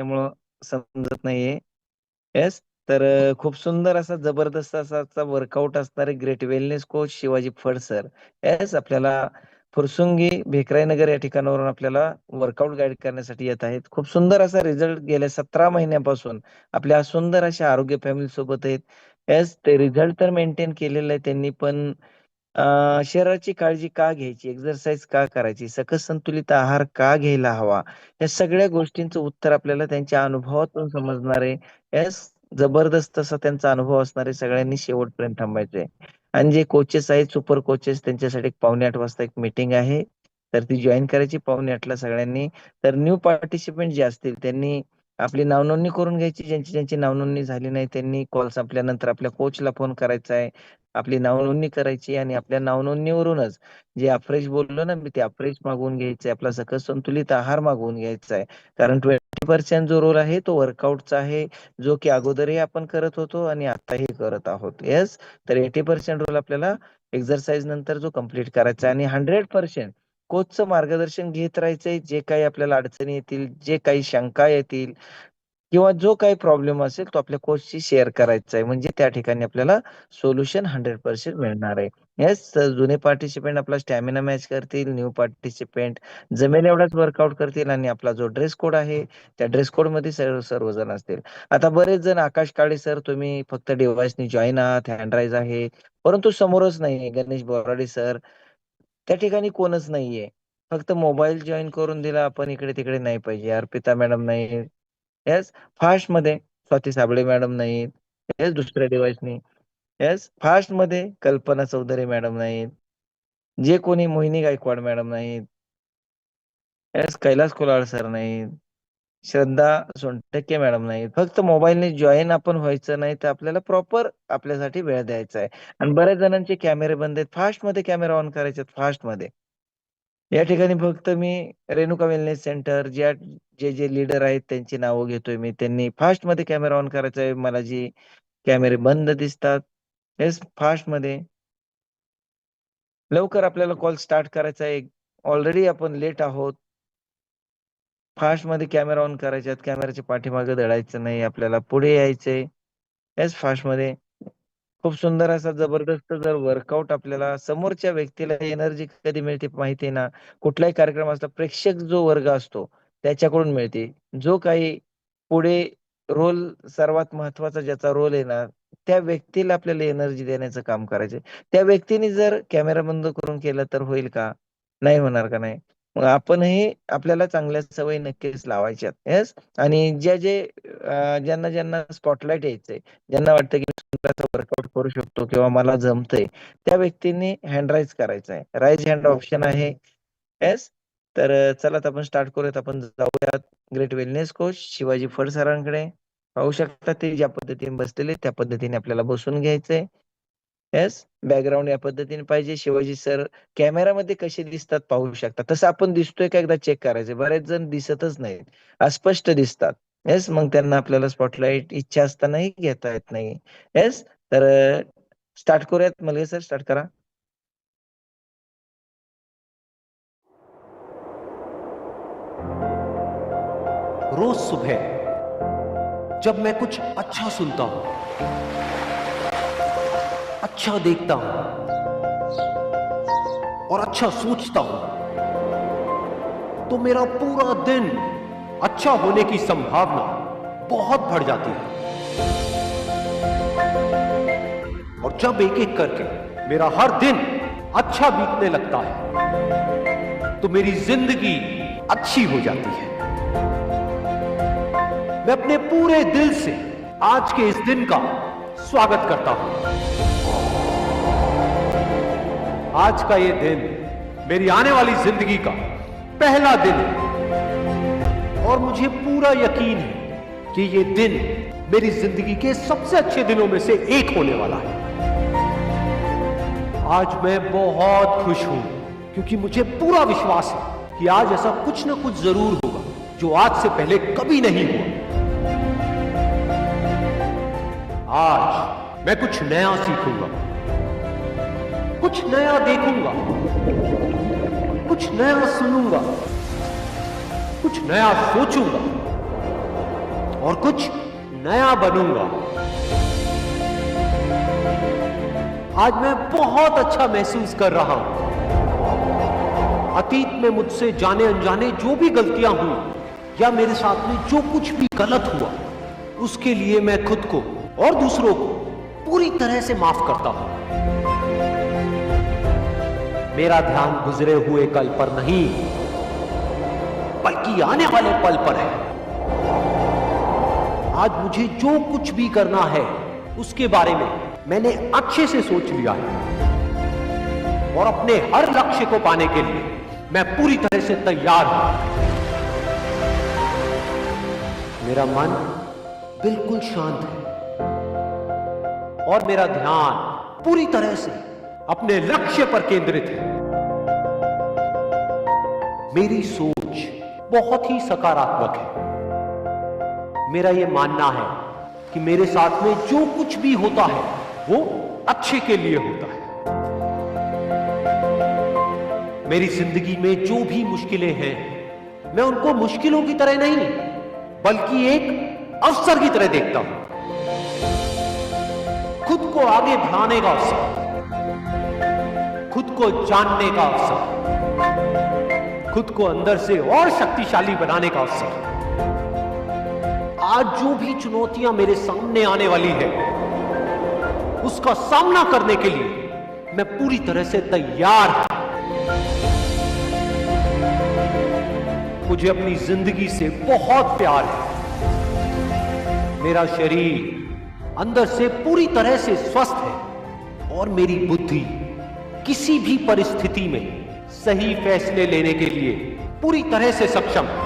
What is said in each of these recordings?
त्यामुळं समजत नाहीये. येस. तर खूप सुंदर असा जबरदस्त असा वर्कआउट असणारे great wellness coach Shivaji Phad sir. Yes, आपल्याला फुरसुंगी भेकराईनगर या ठिकाणावरून आपल्याला वर्कआउट गाईड करण्यासाठी येत आहेत. खूप सुंदर असा रिझल्ट गेल्या 17 महिन्यापासून आपल्या सुंदर अशा आरोग्य फॅमिली सोबत आहेत. येस, ते रिझल्ट तर मेंटेन केलेलं आहे त्यांनी, पण शरीराची काळजी का घ्यायची? एक्सरसाइज का करायची? सकस संतुलित आहार का घ्यायला हवा? या सगळ्या गोष्टींचं उत्तर आपल्याला त्यांच्या अनुभवातून समजणार आहे. येस, जबरदस्त असा त्यांचा अनुभव असणार आहे. सगळ्यांनी शेवटपर्यंत थांबायचं आहे. आणि जे कोचेस आहेत, सुपर कोचेस त्यांच्यासाठी 7:45 वाजता एक मीटिंग आहे. तर ती जॉइन करायची 7:45ला सगळ्यांनी. तर न्यू पार्टिसिपंट जे असतील त्यांनी आपली नावनोंदणी करून घ्यायची. ज्यांची नावनोंदणी झाली नाही त्यांनी कॉल संपल्यानंतर आपल्या कोचला फोन करायचा आहे. आपली नावनोंदणी करायची आणि आपल्या नावनोंदणीवरूनच जे अफ्रेश बोललो ना मी, ते अफ्रेश मागवून घ्यायचंय. आपला सकस संतुलित आहार मागवून घ्यायचा आहे. कारण 20% जो रोल आहे तो वर्कआउटचा आहे, जो की अगोदरही आपण करत होतो आणि आताही करत आहोत. येस, तर 80% रोल आपल्याला एक्सरसाइज नंतर जो कंप्लीट करायचा आहे आणि 100% कोचचं मार्गदर्शन घेत राहायचंय. जे काही आपल्याला अडचणी येतील, जे काही शंका येतील किंवा जो काही प्रॉब्लेम असेल तो आपल्या कोचशी शेअर करायचा आहे. म्हणजे त्या ठिकाणी आपल्याला सोल्युशन 100% मिळणार आहे. येस, जुने पार्टिसिपंट आपला स्टॅमिना मॅच करतील, न्यू पार्टिसिपंट जमेल एवढाच वर्कआउट करतील आणि आपला जो ड्रेस कोड आहे, त्या ड्रेस कोडमध्ये सर्वजण असतील. आता बरेच जण आकाश काळे सर तुम्ही फक्त डिव्हाइसनी जॉइन आहात, हँड राईज आहे, परंतु समोरच नाहीये. गणेश बोराडे सर, त्या ठिकाणी कोणच नाहीये. फक्त मोबाईल जॉइन करून दिला आपण इकडे-तिकडे नाही पाहिजे. अर्पिता मॅडम नाही. येस, फास्टमध्ये स्वाती साबळे मॅडम नाहीत. येस, दुसऱ्या डिव्हाइसनी. येस, फास्टमध्ये कल्पना चौधरी मॅडम नाहीत. जे कोणी मोहिनी गायकवाड मॅडम नाहीत. येस, कैलास कुलाळ सर नाहीत. श्रद्धा सोनटक्के मॅडम नाहीत. फक्त मोबाईलने जॉइन आपण व्हायचं नाही, तर आपल्याला प्रॉपर आपल्यासाठी वेळ द्यायचा आहे. आणि बऱ्याच जणांचे कॅमेरे बंद आहेत. फास्टमध्ये कॅमेरा ऑन करायचे आहेत, फास्टमध्ये. या ठिकाणी फक्त मी रेणुका वेलनेस सेंटर जे लीडर आहेत त्यांची नावं घेतोय मी. त्यांनी फास्टमध्ये कॅमेरा ऑन करायचा आहे. मला जी कॅमेरे बंद दिसतात, येस फास्टमध्ये. लवकर आपल्याला कॉल स्टार्ट करायचा आहे. ऑलरेडी आपण लेट आहोत. फास्टमध्ये कॅमेरा ऑन करायचे आहेत. कॅमेराच्या पाठीमागे दळायचं नाही. आपल्याला पुढे यायचंय. येस, फास्टमध्ये. खूप सुंदर असा जबरदस्त जर वर्कआउट आपल्याला समोरच्या व्यक्तीला एनर्जी कधी मिळते माहिती आहे ना, कुठलाही कार्यक्रम असला प्रेक्षक जो वर्ग असतो त्याच्याकडून मिळते. जो काही पुढे रोल सर्वात महत्त्वाचा ज्याचा रोल आहे ना, त्या व्यक्तीला आपल्याला एनर्जी देण्याचं काम करायचंय. त्या व्यक्तीने जर कॅमेरा बंद करून केलं तर होईल का? नाही होणार का नाही? मग आपणही आपल्याला चांगल्या सवयी नक्कीच लावायच्यात. येस, आणि ज्यांना स्पॉटलाईट यायचंय, ज्यांना वाटतं की वर्कआउट करू शकतो किंवा मला जमतंय, त्या व्यक्तींनी हँड राईज करायचा आहे. राईज हँड ऑप्शन आहे. येस. तर चला आता आपण स्टार्ट करूयात. आपण जाऊयात ग्रेट वेलनेस कोच शिवाजी फड सरांकडे. पाहू शकता ते ज्या पद्धतीने बसलेले त्या पद्धतीने आपल्याला बसून घ्यायचंय. येस, बॅकग्राऊंड या पद्धतीने पाहिजे. शिवाजी सर कॅमेरामध्ये कसे दिसतात पाहू शकता. तसं आपण दिसतोय का एकदा चेक करायचं. बरेच जण दिसतच नाहीत. अस्पष्ट दिसतात. येस, मग त्यांना आपल्याला स्पॉटलाईट इच्छा असतानाही घेता येत नाही. येस, तर स्टार्ट करूयात. मलगे सर स्टार्ट करा. रोज सुबह जब मैं कुछ अच्छा सुनता हूं, अच्छा देखता हूं और अच्छा सोचता हूं, तो मेरा पूरा दिन अच्छा होने की संभावना बहुत बढ़ जाती है। और जब एक एक करके मेरा हर दिन अच्छा बीतने लगता है तो मेरी जिंदगी अच्छी हो जाती है। मैं अपने पूरे दिल से आज के इस दिन का स्वागत करता हूं। आज का ये दिन मेरी आने वाली जिंदगी का पहला दिन है और मुझे पूरा यकीन है कि ये दिन मेरी जिंदगी के सबसे अच्छे दिनों में से एक होने वाला है। आज मैं बहुत खुश हूं क्योंकि मुझे पूरा विश्वास है कि आज ऐसा कुछ ना कुछ जरूर होगा जो आज से पहले कभी नहीं हुआ। आज मैं कुछ नया सीखूंगा, कुछ नया देखूंगा, कुछ नया सुनूंगा, कुछ नया सोचूंगा और कुछ नया बनूंगा। आज मैं बहुत अच्छा महसूस कर रहा हूं। अतीत में मुझसे जाने अनजाने जो भी गलतियां हुई या मेरे साथ में जो कुछ भी गलत हुआ, उसके लिए मैं खुद को और दूसरों को पूरी तरह से माफ करता हूं। मेरा ध्यान गुजरे हुए कल पर नहीं, बल्कि आने वाले पल पर है। आज मुझे जो कुछ भी करना है उसके बारे में मैंने अच्छे से सोच लिया है और अपने हर लक्ष्य को पाने के लिए मैं पूरी तरह से तैयार हूं। मेरा मन बिल्कुल शांत है और मेरा ध्यान पूरी तरह से अपने लक्ष्य पर केंद्रित है। मेरी सोच बहुत ही सकारात्मक है। मेरा यह मानना है कि मेरे साथ में जो कुछ भी होता है वो अच्छे के लिए होता है। मेरी जिंदगी में जो भी मुश्किलें हैं, मैं उनको मुश्किलों की तरह नहीं बल्कि एक अवसर की तरह देखता हूं। खुद को आगे बढ़ाने का अवसर, खुद को जानने का अवसर, खुद को अंदर से और शक्तिशाली बनाने का अवसर। आज जो भी चुनौतियां मेरे सामने आने वाली है, उसका सामना करने के लिए मैं पूरी तरह से तैयार हूं। मुझे अपनी जिंदगी से बहुत प्यार है। मेरा शरीर अंदर से पूरी तरह से स्वस्थ है और मेरी बुद्धि किसी भी परिस्थिति में सही फैसले लेने के लिए पूरी तरह से सक्षम है।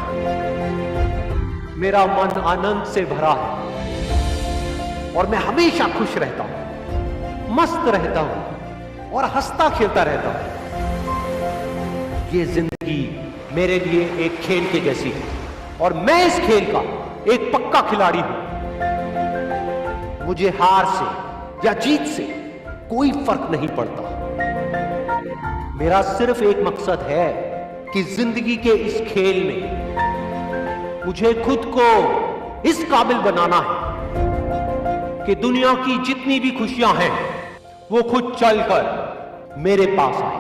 मेरा मन आनंद से भरा है और मैं हमेशा खुश रहता हूं, मस्त रहता हूं और हंसता खेलता रहता हूं। ये जिंदगी मेरे लिए एक खेल के जैसी है और मैं इस खेल का एक पक्का खिलाड़ी हूं। मुझे हार से या जीत से कोई फर्क नहीं पड़ता। मेरा सिर्फ एक मकसद है कि जिंदगी के इस खेल में मुझे खुद को इस काबिल बनाना है कि दुनिया की जितनी भी खुशियां हैं वो खुद चलकर मेरे पास आए।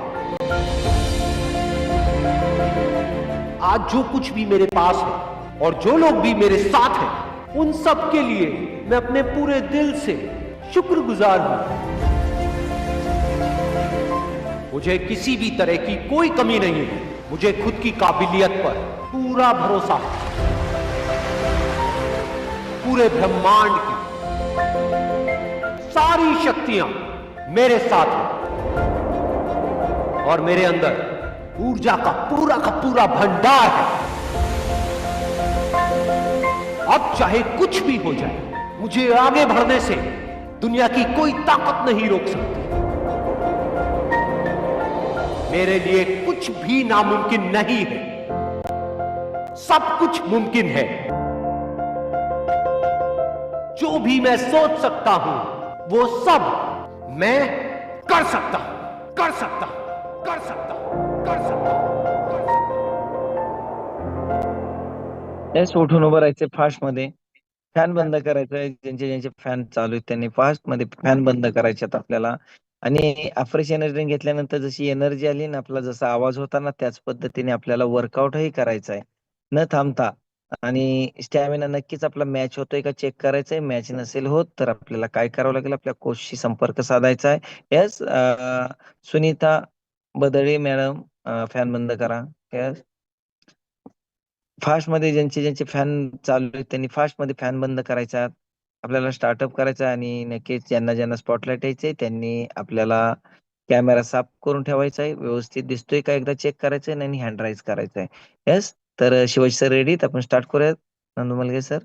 आज जो कुछ भी मेरे पास है और जो लोग भी मेरे साथ हैं, उन सब के लिए मैं अपने पूरे दिल से शुक्रगुजार हूं। मुझे किसी भी तरह की कोई कमी नहीं है। मुझे खुद की काबिलियत पर पूरा भरोसा है। पूरे ब्रह्मांड की सारी शक्तियां मेरे साथ हैं और मेरे अंदर ऊर्जा का पूरा भंडार है। अब चाहे कुछ भी हो जाए, मुझे आगे बढ़ने से दुनिया की कोई ताकत नहीं रोक सकती। मेरे लिए कुछ भी नामुमकिन नहीं है, सब कुछ मुमकिन है। जो भी मैं सोच सकता हूं वो सब मैं कर सकता हूं, कर सकता हूं, कर सकता हूं, कर सकता हूं। तेच उठून उभं राहायचं फास्ट मध्ये, फॅन बंद करायचं. ज्यांचे फॅन चालू आहेत त्यांनी फास्ट मध्ये फॅन बंद करायच्यात आपल्याला. आणि फ्रेश एनर्जी घेतल्यानंतर जशी एनर्जी आली ना, आपला जसा आवाज होता ना, त्याच पद्धतीने आपल्याला वर्कआउटही करायचा आहे न थांबता. आणि स्टॅमिना नक्कीच आपला मॅच होतोय का चेक करायचंय. मॅच नसेल होत तर आपल्याला काय करावं लागेल, आपल्या कोचशी संपर्क साधायचा आहे. येस, सुनीता बदळे मॅडम, फॅन बंद करा. येस, फास्टमध्ये ज्यांचे फॅन चालू आहेत त्यांनी फास्टमध्ये फॅन बंद करायचा. आपल्याला स्टार्टअप करायचा आणि नक्कीच ज्यांना स्पॉटलाइट यायचंय त्यांनी आपल्याला कॅमेरा साफ करून ठेवायचा आहे. व्यवस्थित दिसतोय का एकदा चेक करायचं आहे आणि हँड राईज करायचं आहे. येस, तर शिवाजी सर रेडी आहेत. आपण स्टार्ट करूयात. नंदू मलगे सर.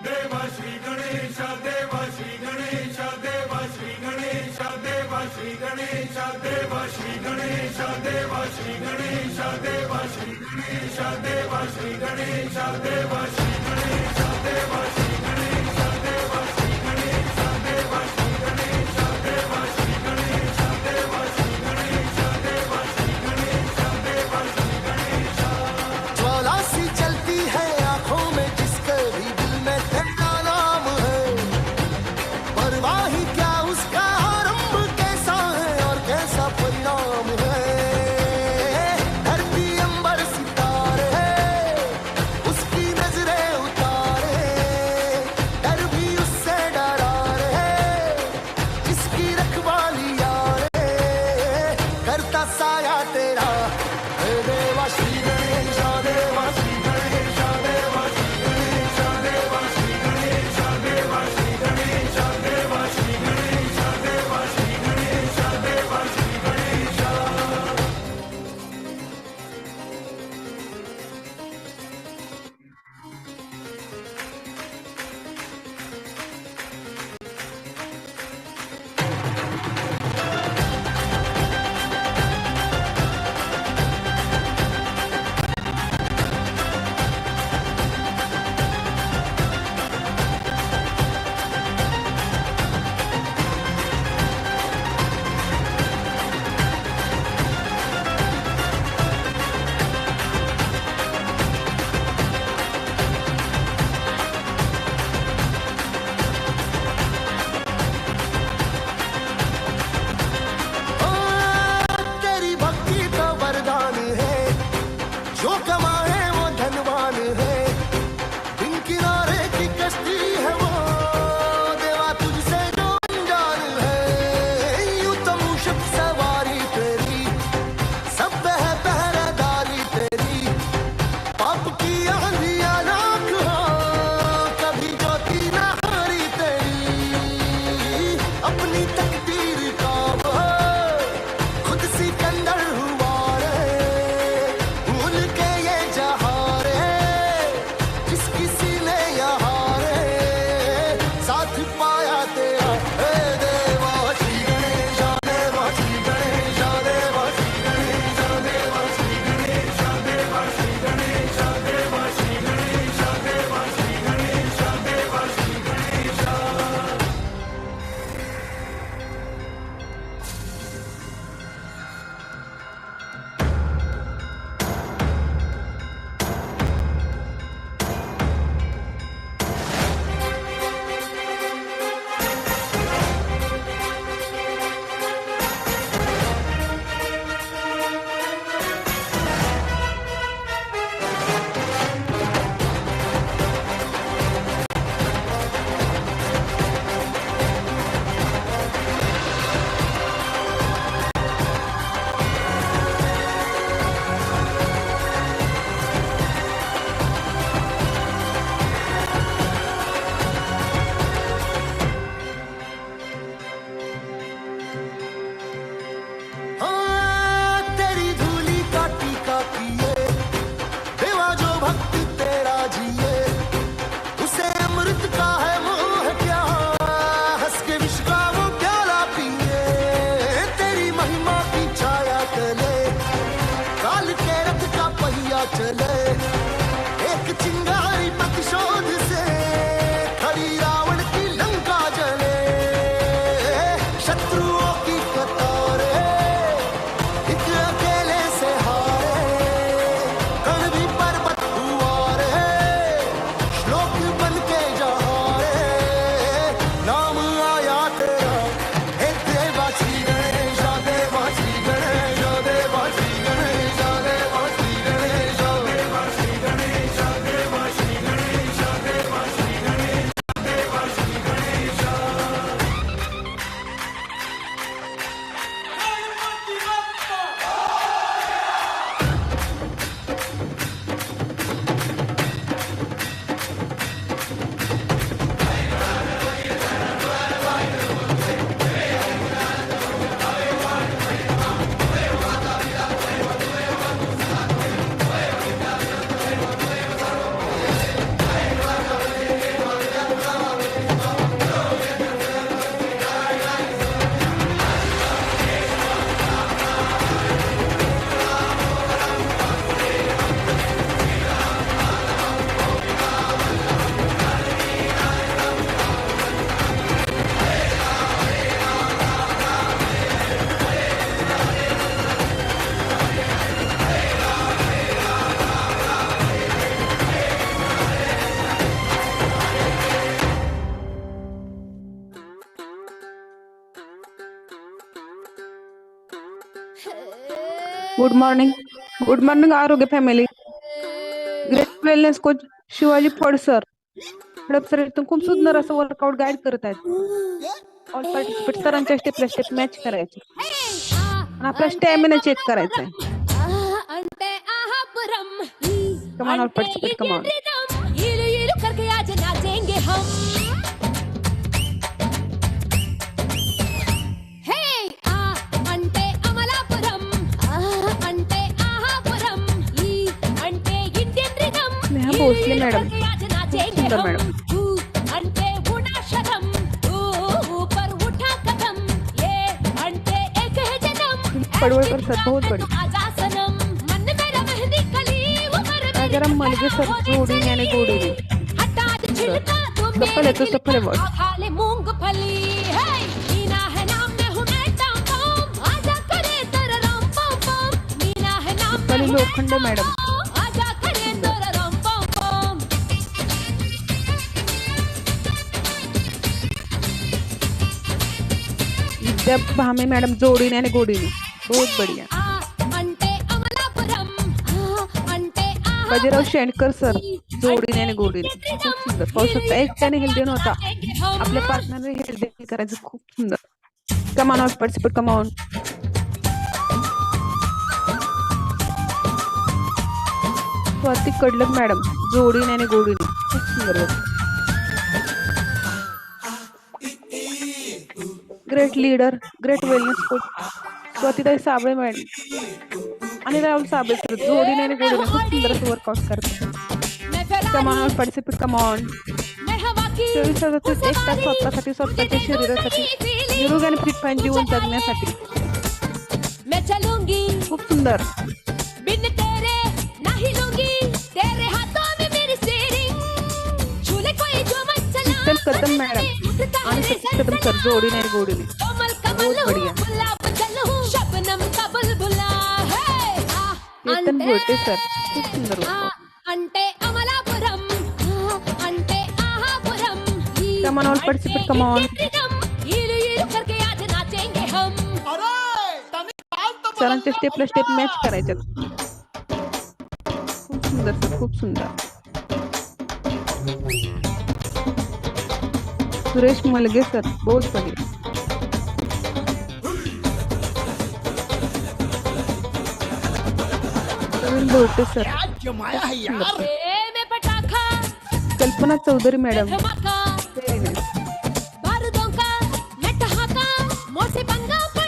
देवा श्री गणेश देवा श्री गणेश देवा श्री गणेश देवा श्री गणेश देवा श्री गणेश देवा श्री गणेश देवा श्री गणेश देवा श्री गणेश देवा श्री गणेश देवा श्री गणेश देवा श्री गणेश देवा श्री गणेश देवा श्री गणेश देवा श्री गणेश देवा श्री गणेश देवा श्री गणेश। ज्वाला सी जलती है आंखों में जिसके भी दिल में तेरा नाम है, परवाह ही क्या उसका आरंभ कैसा है और कैसा परिणाम है। धरती अंबर सितारे उसकी नजरें उतारे, डर भी उससे डरा रे जिसकी रखवाली यारे, करता साया तेरा हे देवा श्री गणेश देवा श्री गणेश देवा श्री गणेश देवा श्री गणेश देवा श्री गणेश देवा श्री गणेश देवा श्री गणेश देवा श्री गणेश। तेरी भक्ति तो वरदान है, जो कमाए वो धनवान है, बिन किनारे की कश्ती है वो देवा तुझसे जो अनजान है। यूं तो मूषक सवारी तेरी, सब पे है पहरेदारी तेरी, पाप की आंधियां लाख हो कभी ज्योति ना हारी तेरी। अपनी तकदीर का वो खुद सिकंदर हुआ रे, भूल के ये जहां रे जिस किसी ने यहाँ रे साथ पाया तेरा। हे देवा श्री गणेश देवा श्री गणेश देवा श्री गणेश देवा श्री गणेश देवा श्री गणेश देवा श्री गणेश देवा श्री गणेश देवा श्री गणेश। हाँ, तेरी धूली का टीका किए देवा जो भक्त तेरा जिए, उसे अमृत का है मोह क्या, हंस के विष का वो प्याला पिए। तेरी महिमा की छाया तले काल के रथ का पहिया चले, एक चिंगारी प्रतिशोध से खड़ी रावण की लंका जले। शत्रुओं की कतारें एक अकेले से हारे, कण भी पर्वत हुआ रे श्लोक बन के जहाँ रे नाम आया तेरा। हे देवा श्री गणेश देवा श्री गणेश देवा श्री गणेश देवा श्री गणेश देवा Shri Ganesh Deva good morning Aarogya family. Great wellness coach Shivaji Phad sir Hadap sir इथून खूप सुंदर असं वर्कआउट गाईड करत आहेत. ऑल पार्टिसिपेट सरांच्या स्टेपला स्टेप मॅच करायचे आणि आपला स्टॅमिना चेक करायचा आहे. कमान ऑल पार्टिसिपेट कमान. करके आज नाचेंगे हम. भोसले मॅडम सुंदर मॅडम. पडवळकर सर बहुत बड़ी. राजाराम मलगे सर जोडीने आणि गोडीने सफल आहे तो सफल आहे. मूंगफली लोखंडे मॅडम. विद्या भामे मॅडम जोडीने आणि गोडीने बहुत बढ़िया. बाजीराव शेंडकर सर जोडीने आणि गोडीने खूप सुंदर. पाहू शकता एकट्याने हेल्दी नव्हता, आपल्या पार्टनरने हेल्दी करायचं. खूप सुंदर. कमान ऑन पार्टिसिपेट कमान. स्वाती कडलक मॅडम जोडीने आणि गोडीने खूप सुंदर. Great leader great wellness coach Swatitai Sable madam आणि राहुल साबळे सर जोडीने आणि गोडीने खूप सुंदर असं वर्कआउट करतात. कमान ऑन पार्टिसिपेट कमान. 24 तासात एक तास स्वतःसाठी स्वतःच्या शरीरासाठी निरोगी आणि फिट फाईन जीवन जगण्यासाठी खूप सुंदर. कदम मॅडम आणि सतीश कदम सर जोडीने आणि गोडीने बहुत बढ़िया. केतन भोटे सर खूप सुंदर. कमान ऑल पार्टिसिपेट कमान. सरांच्या स्टेपला स्टेप मॅच करायच्यात. खूप सुंदर सर खूप सुंदर. सुरेश मलगे सर बहुत बढ़िया. भोटे सर. कल्पना चौधरी मॅडम.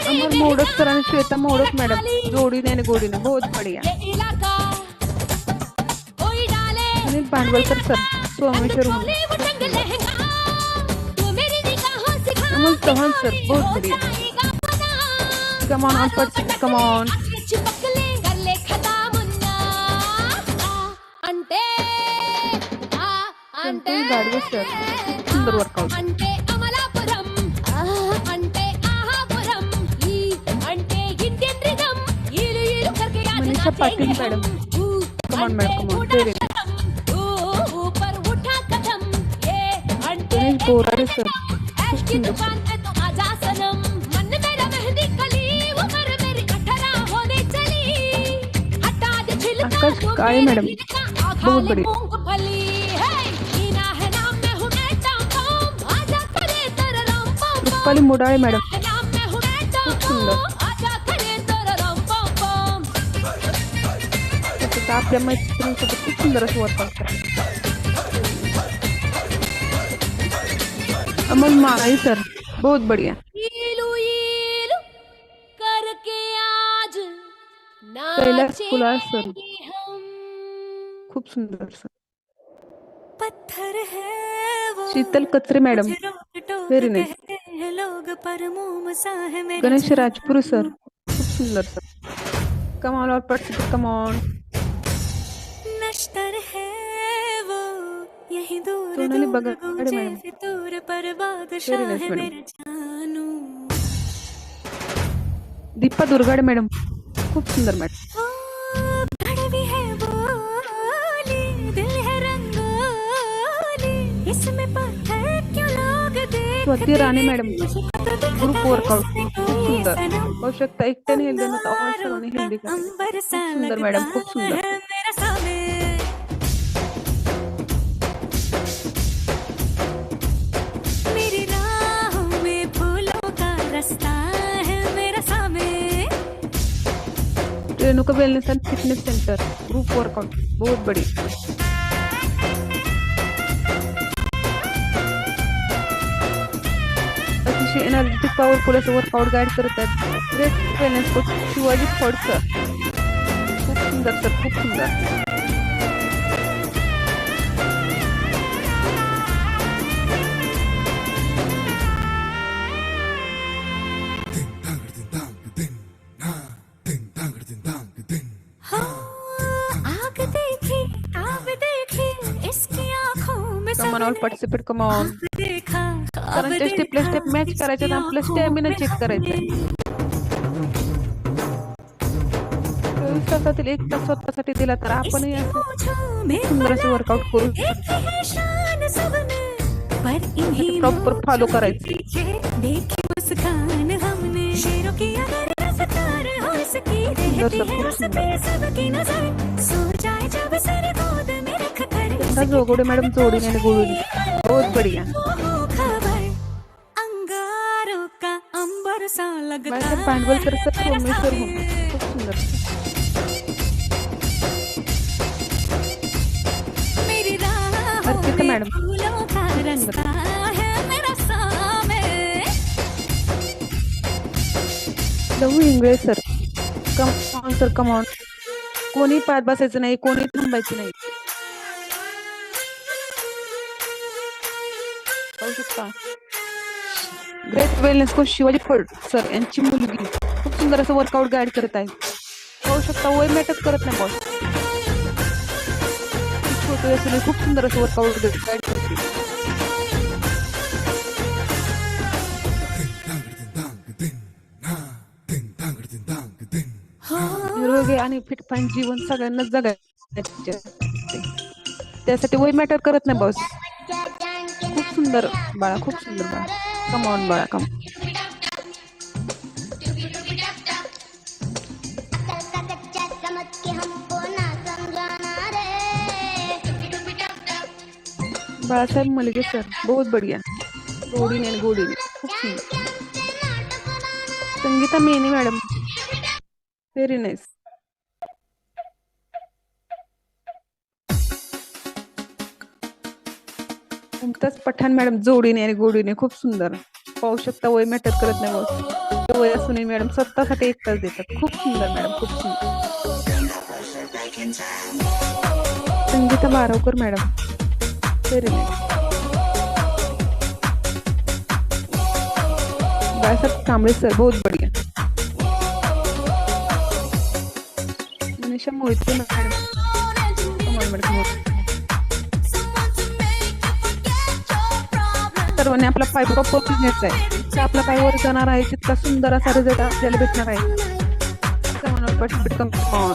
अमर मोडक सर आणि श्वेता मोडक मॅडम जोडीने आणि गोडीने बहुत बढ़िया. अनिल भांडवलकर सर सोमेश्वर. अमोल चौहान सर बहुत बढ़िया. कमान ऑन पार्टिसिपेट कमान. गाडवे सर सुंदर workout. Manisha Patil madam come on madam कमान. गणेश बोराडे सर खूप सुंदर. आकाश काळे मॅडम बहुत बढ़िया. रुपाली मोडाळे मॅडम खूप सुंदर. आपल्या मैत्रिणीसोबत खूप सुंदर असं वर्कआउट करा. अमोल माळी सर बहुत बढ़िया. कैलास कुलाल सर खूप सुंदर sir. Sheetal Kachare madam very nice. Ganesh Rajpuri sir खूप सुंदर sir. Come on all participate come on. Sonali Bagade madam very nice madam. Deepa Durgade madam खूप सुंदर madam. Swati Rane madam group workout खूप सुंदर होऊ शकता एकट्याने हेल्दी नव्हतं ऑल सर्वांनी हेल्दी करा खूप सुंदर मॅडम खूप सुंदर मेरी राहों में फूलों का रास्ता है मेरा सामने Renuka wellness end fitness centre group workout बहुत बढ़िया अतिशय एनर्जेटिक पॉवरफुल असं वर्कआउट गाईड करत आहेत great wellness coach Shivaji Phad sir खूप सुंदर सर खूप सुंदर आग देखी अब देखी इसकी आंखों में come on all participate come on देखा सरांच्या स्टेप स्टेप मॅच करायचे आपलं स्टॅमिना चेक करायचंय 24 तासातील 1 तास स्वतःसाठी दिला तर आपणही असं सुंदर असं वर्कआउट करू प्रॉपर फॉलो करायचं देखी मुस्कान हमने शेरों की अगर रफ्तार हो सकी सुंदर सर खूप सुंदर सबकी नजर सो जाए जब सर गोद में रख कर जोगोडे मॅडम जोडीने आणि गोळीने बहुत बढ़िया खबर अंगारों का अंबर सा लगता बाळासाहेब भांडवलकर सर सोमेश्वर होम खूप सुंदर मेरी राहों अर्पिता में मॅडम फूलों का रास्ता है मेरा सामने Lahu Ingale sir come on sir come on कोणी पाठ बसायचं नाही कोणी थांबायचं नाही पाहू शकता great wellness coach Shivaji Phad sir यांची मुलगी खूप सुंदर असं वर्कआउट गाईड करत आहे पाहू शकता वय मॅटच करत नाही बॉस छोटे असून खूप सुंदर असं वर्कआउट गाईड करते निरोगी आणि फिट फाईन जीवन सगळ्यांना जगायचे त्यासाठी वय मॅटर करत नाही बॉस खूप सुंदर बाळा खूप सुंदर बाळा कम ऑन बाळा कम बाळासाहेब मलिगे सर बहुत बढ़िया गोडीने आणि गोडीने खूप सुंदर Sangeeta Meni madam very nice Mumtaz Pathan madam जोडीने आणि गोडीने खूप सुंदर पाहू शकता वय मॅटर करत नाही बॉस वय असूनही मॅडम स्वतःसाठी 1 तास देतात खूप सुंदर मॅडम खूप सुंदर Sangeeta Baravkar madam very nice Balasaheb Kamble sir बहुत बढ़िया मनीषा मोहिते मॅडम सर्वांनी आपला पाय प्रॉपर घ्यायचा आहे आपला पायवर जाणार आहे तितका सुंदर असा रिझल्ट आपल्याला भेटणार आहे participate come on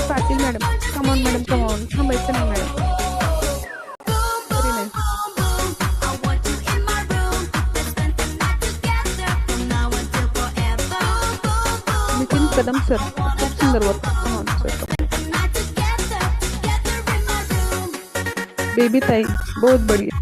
Patil madam come on madam come on थांबायचं नाही madam very nice Nitin Kadam sir खूप सुंदर work come on sir baby ताई बहुत बढ़िया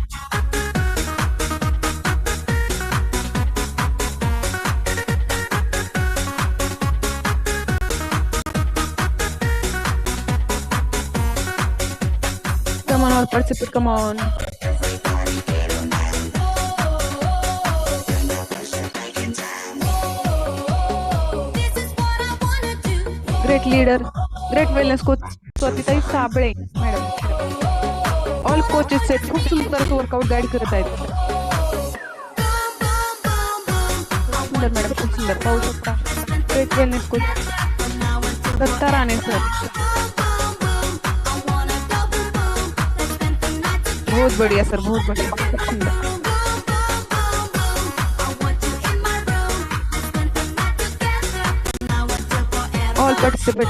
come on participate come on great leader great wellness coach Swatitai Sable madam all coaches set खूप सुंदर असं वर्कआउट गाईड करत आहेत सुंदर मॅडम खूप सुंदर पाहू शकता great wellness coach Datta Rane sir बहुत बढ़िया सर बहुत बढ़िया खूप सुंदर ऑल पार्टिसिपेट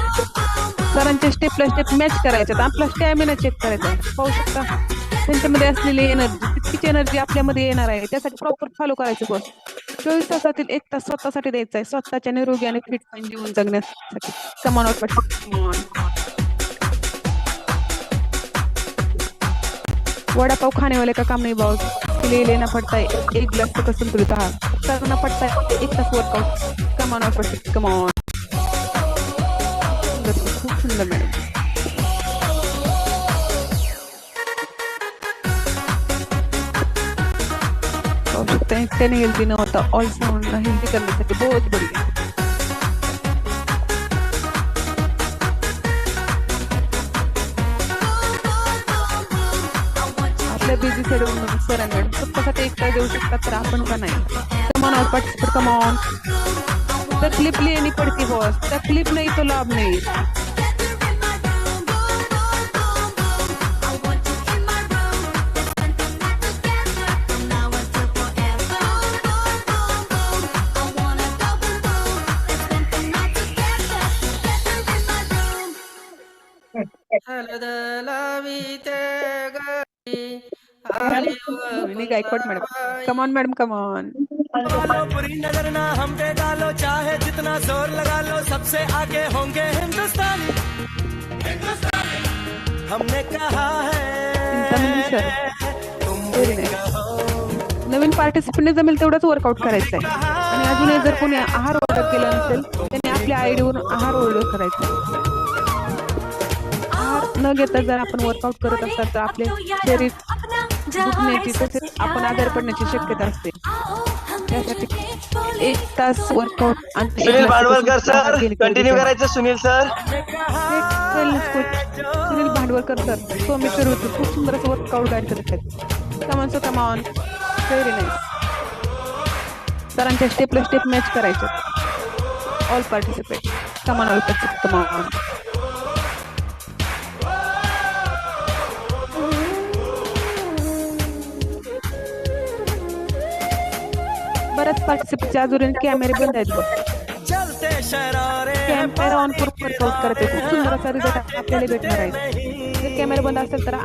सरांच्या स्टेपला स्टेप मॅच करायच्यात. आपला स्टॅमिना चेक करायचा. पाहू शकता त्यांच्यामध्ये असलेली एनर्जी, तितकीच एनर्जी आपल्यामध्ये येणार आहे. त्यासाठी प्रॉपर फॉलो करायचं बॉस. 24 तासातील 1 तास स्वतःसाठी द्यायचा आहे, स्वतःच्या निरोगी आणि फिट जीवन जगण्यासाठी. Come on out come on. वडापाव खाने वाले का काम नहीं बॉस, ले लेना पड़ता है एक गिलास तक संतुलित आहार, करना पड़ता है 1 तास वर्कआउट. Come on out come on. खूप सुंदर मॅडम. त्याने हेल्दी न होता ऑल साउंड हेल्दी करण्यासाठी बहुत बढिया. आपल्या बिझी शेड्यूल सरांकडे स्वतःसाठी एक तास देऊ शकतात तर आपण का नाही. Come on out participate come on. तकलीफ लेनी पडती बॉस, तकलीफ नहीं तो लाभ नहीं. Gaikwad madam. Come on madam come on. बुरी नजर ना हम पे डालो, चाहे जितना जोर लगा लो, सबसे आगे होंगे हिंदुस्तान. हमने कहा है नवीन पार्टिसिपंटने जमेल तेवढंच वर्कआउट करायचं आहे. आणि अजूनही जर कोणी आहार ऑर्डर केला नसेल त्यांनी आपल्या आयडीवरून आहार ऑर्डर करायचा. आहार न घेता जर आपण वर्कआउट करत असाल तर आपले शरीर दुखण्याची तसेच आपण आजारी पडण्याची शक्यता असते. त्यासाठी 1 तास workout. Sunil Bhandwalkar sir continue करायचं. सुनील सर. सुनील भांडवलकर सर सोमेश्वर होते खूप सुंदर असं वर्कआउट गाईड करत आहेत. Come on so come on. Very nice. सरांच्या स्टेपला स्टेप मॅच करायचे. All participate come on all participate come on. बऱ्याच पार्टिसिपेंटचे अजून कॅमेरे बंद आहेत बघ. कॅमेरा ऑन करून वर्कआउट करते. खूप सुंदर असा रिझल्ट आपल्याला भेटणार आहे. जर कॅमेरा बंद असेल तर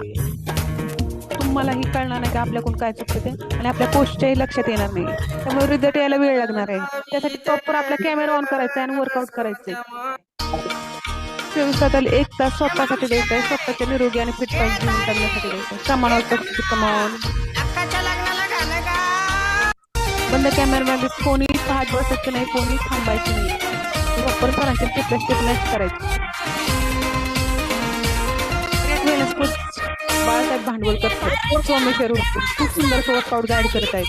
तुम्हालाही कळणार नाही का आपल्याकडून काय चुकतं ते आणि आपल्या पोस्टच्याही लक्षात येणार नाही. त्यामुळे रिझल्ट यायला वेळ लागणार आहे. त्यासाठी प्रॉपर आपला कॅमेरा ऑन करायचा आणि वर्कआउट करायचंय. 24 तासाला 1 तास स्वतःसाठी द्यायचा आहे, स्वतःच्या निरोगी आणि फिट जीवन जगण्यासाठी द्यायचं आहे. Come on out come on. बंद कॅमेरामध्ये कोणी पाहत बसायचं नाही, कोणी थांबायचं नाही. प्रॉपर सरांच्या स्टेपला स्टेप मॅच करायचं. बाळासाहेब भांडवलकर सर सोमेश्वर खूप सुंदर वर्कआउट गाईड करत आहेत.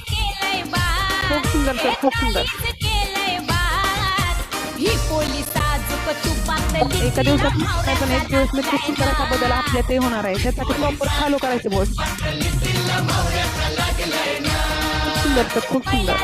खूप सुंदर सर खूप सुंदर. एका दिवसात नाही पण 1 दिवस मी खूप सुंदर असा बदल आपल्यात होणार आहे. त्यासाठी प्रॉपर फॉलो करायचं बॉस. सुंदर तर खूप सुंदर.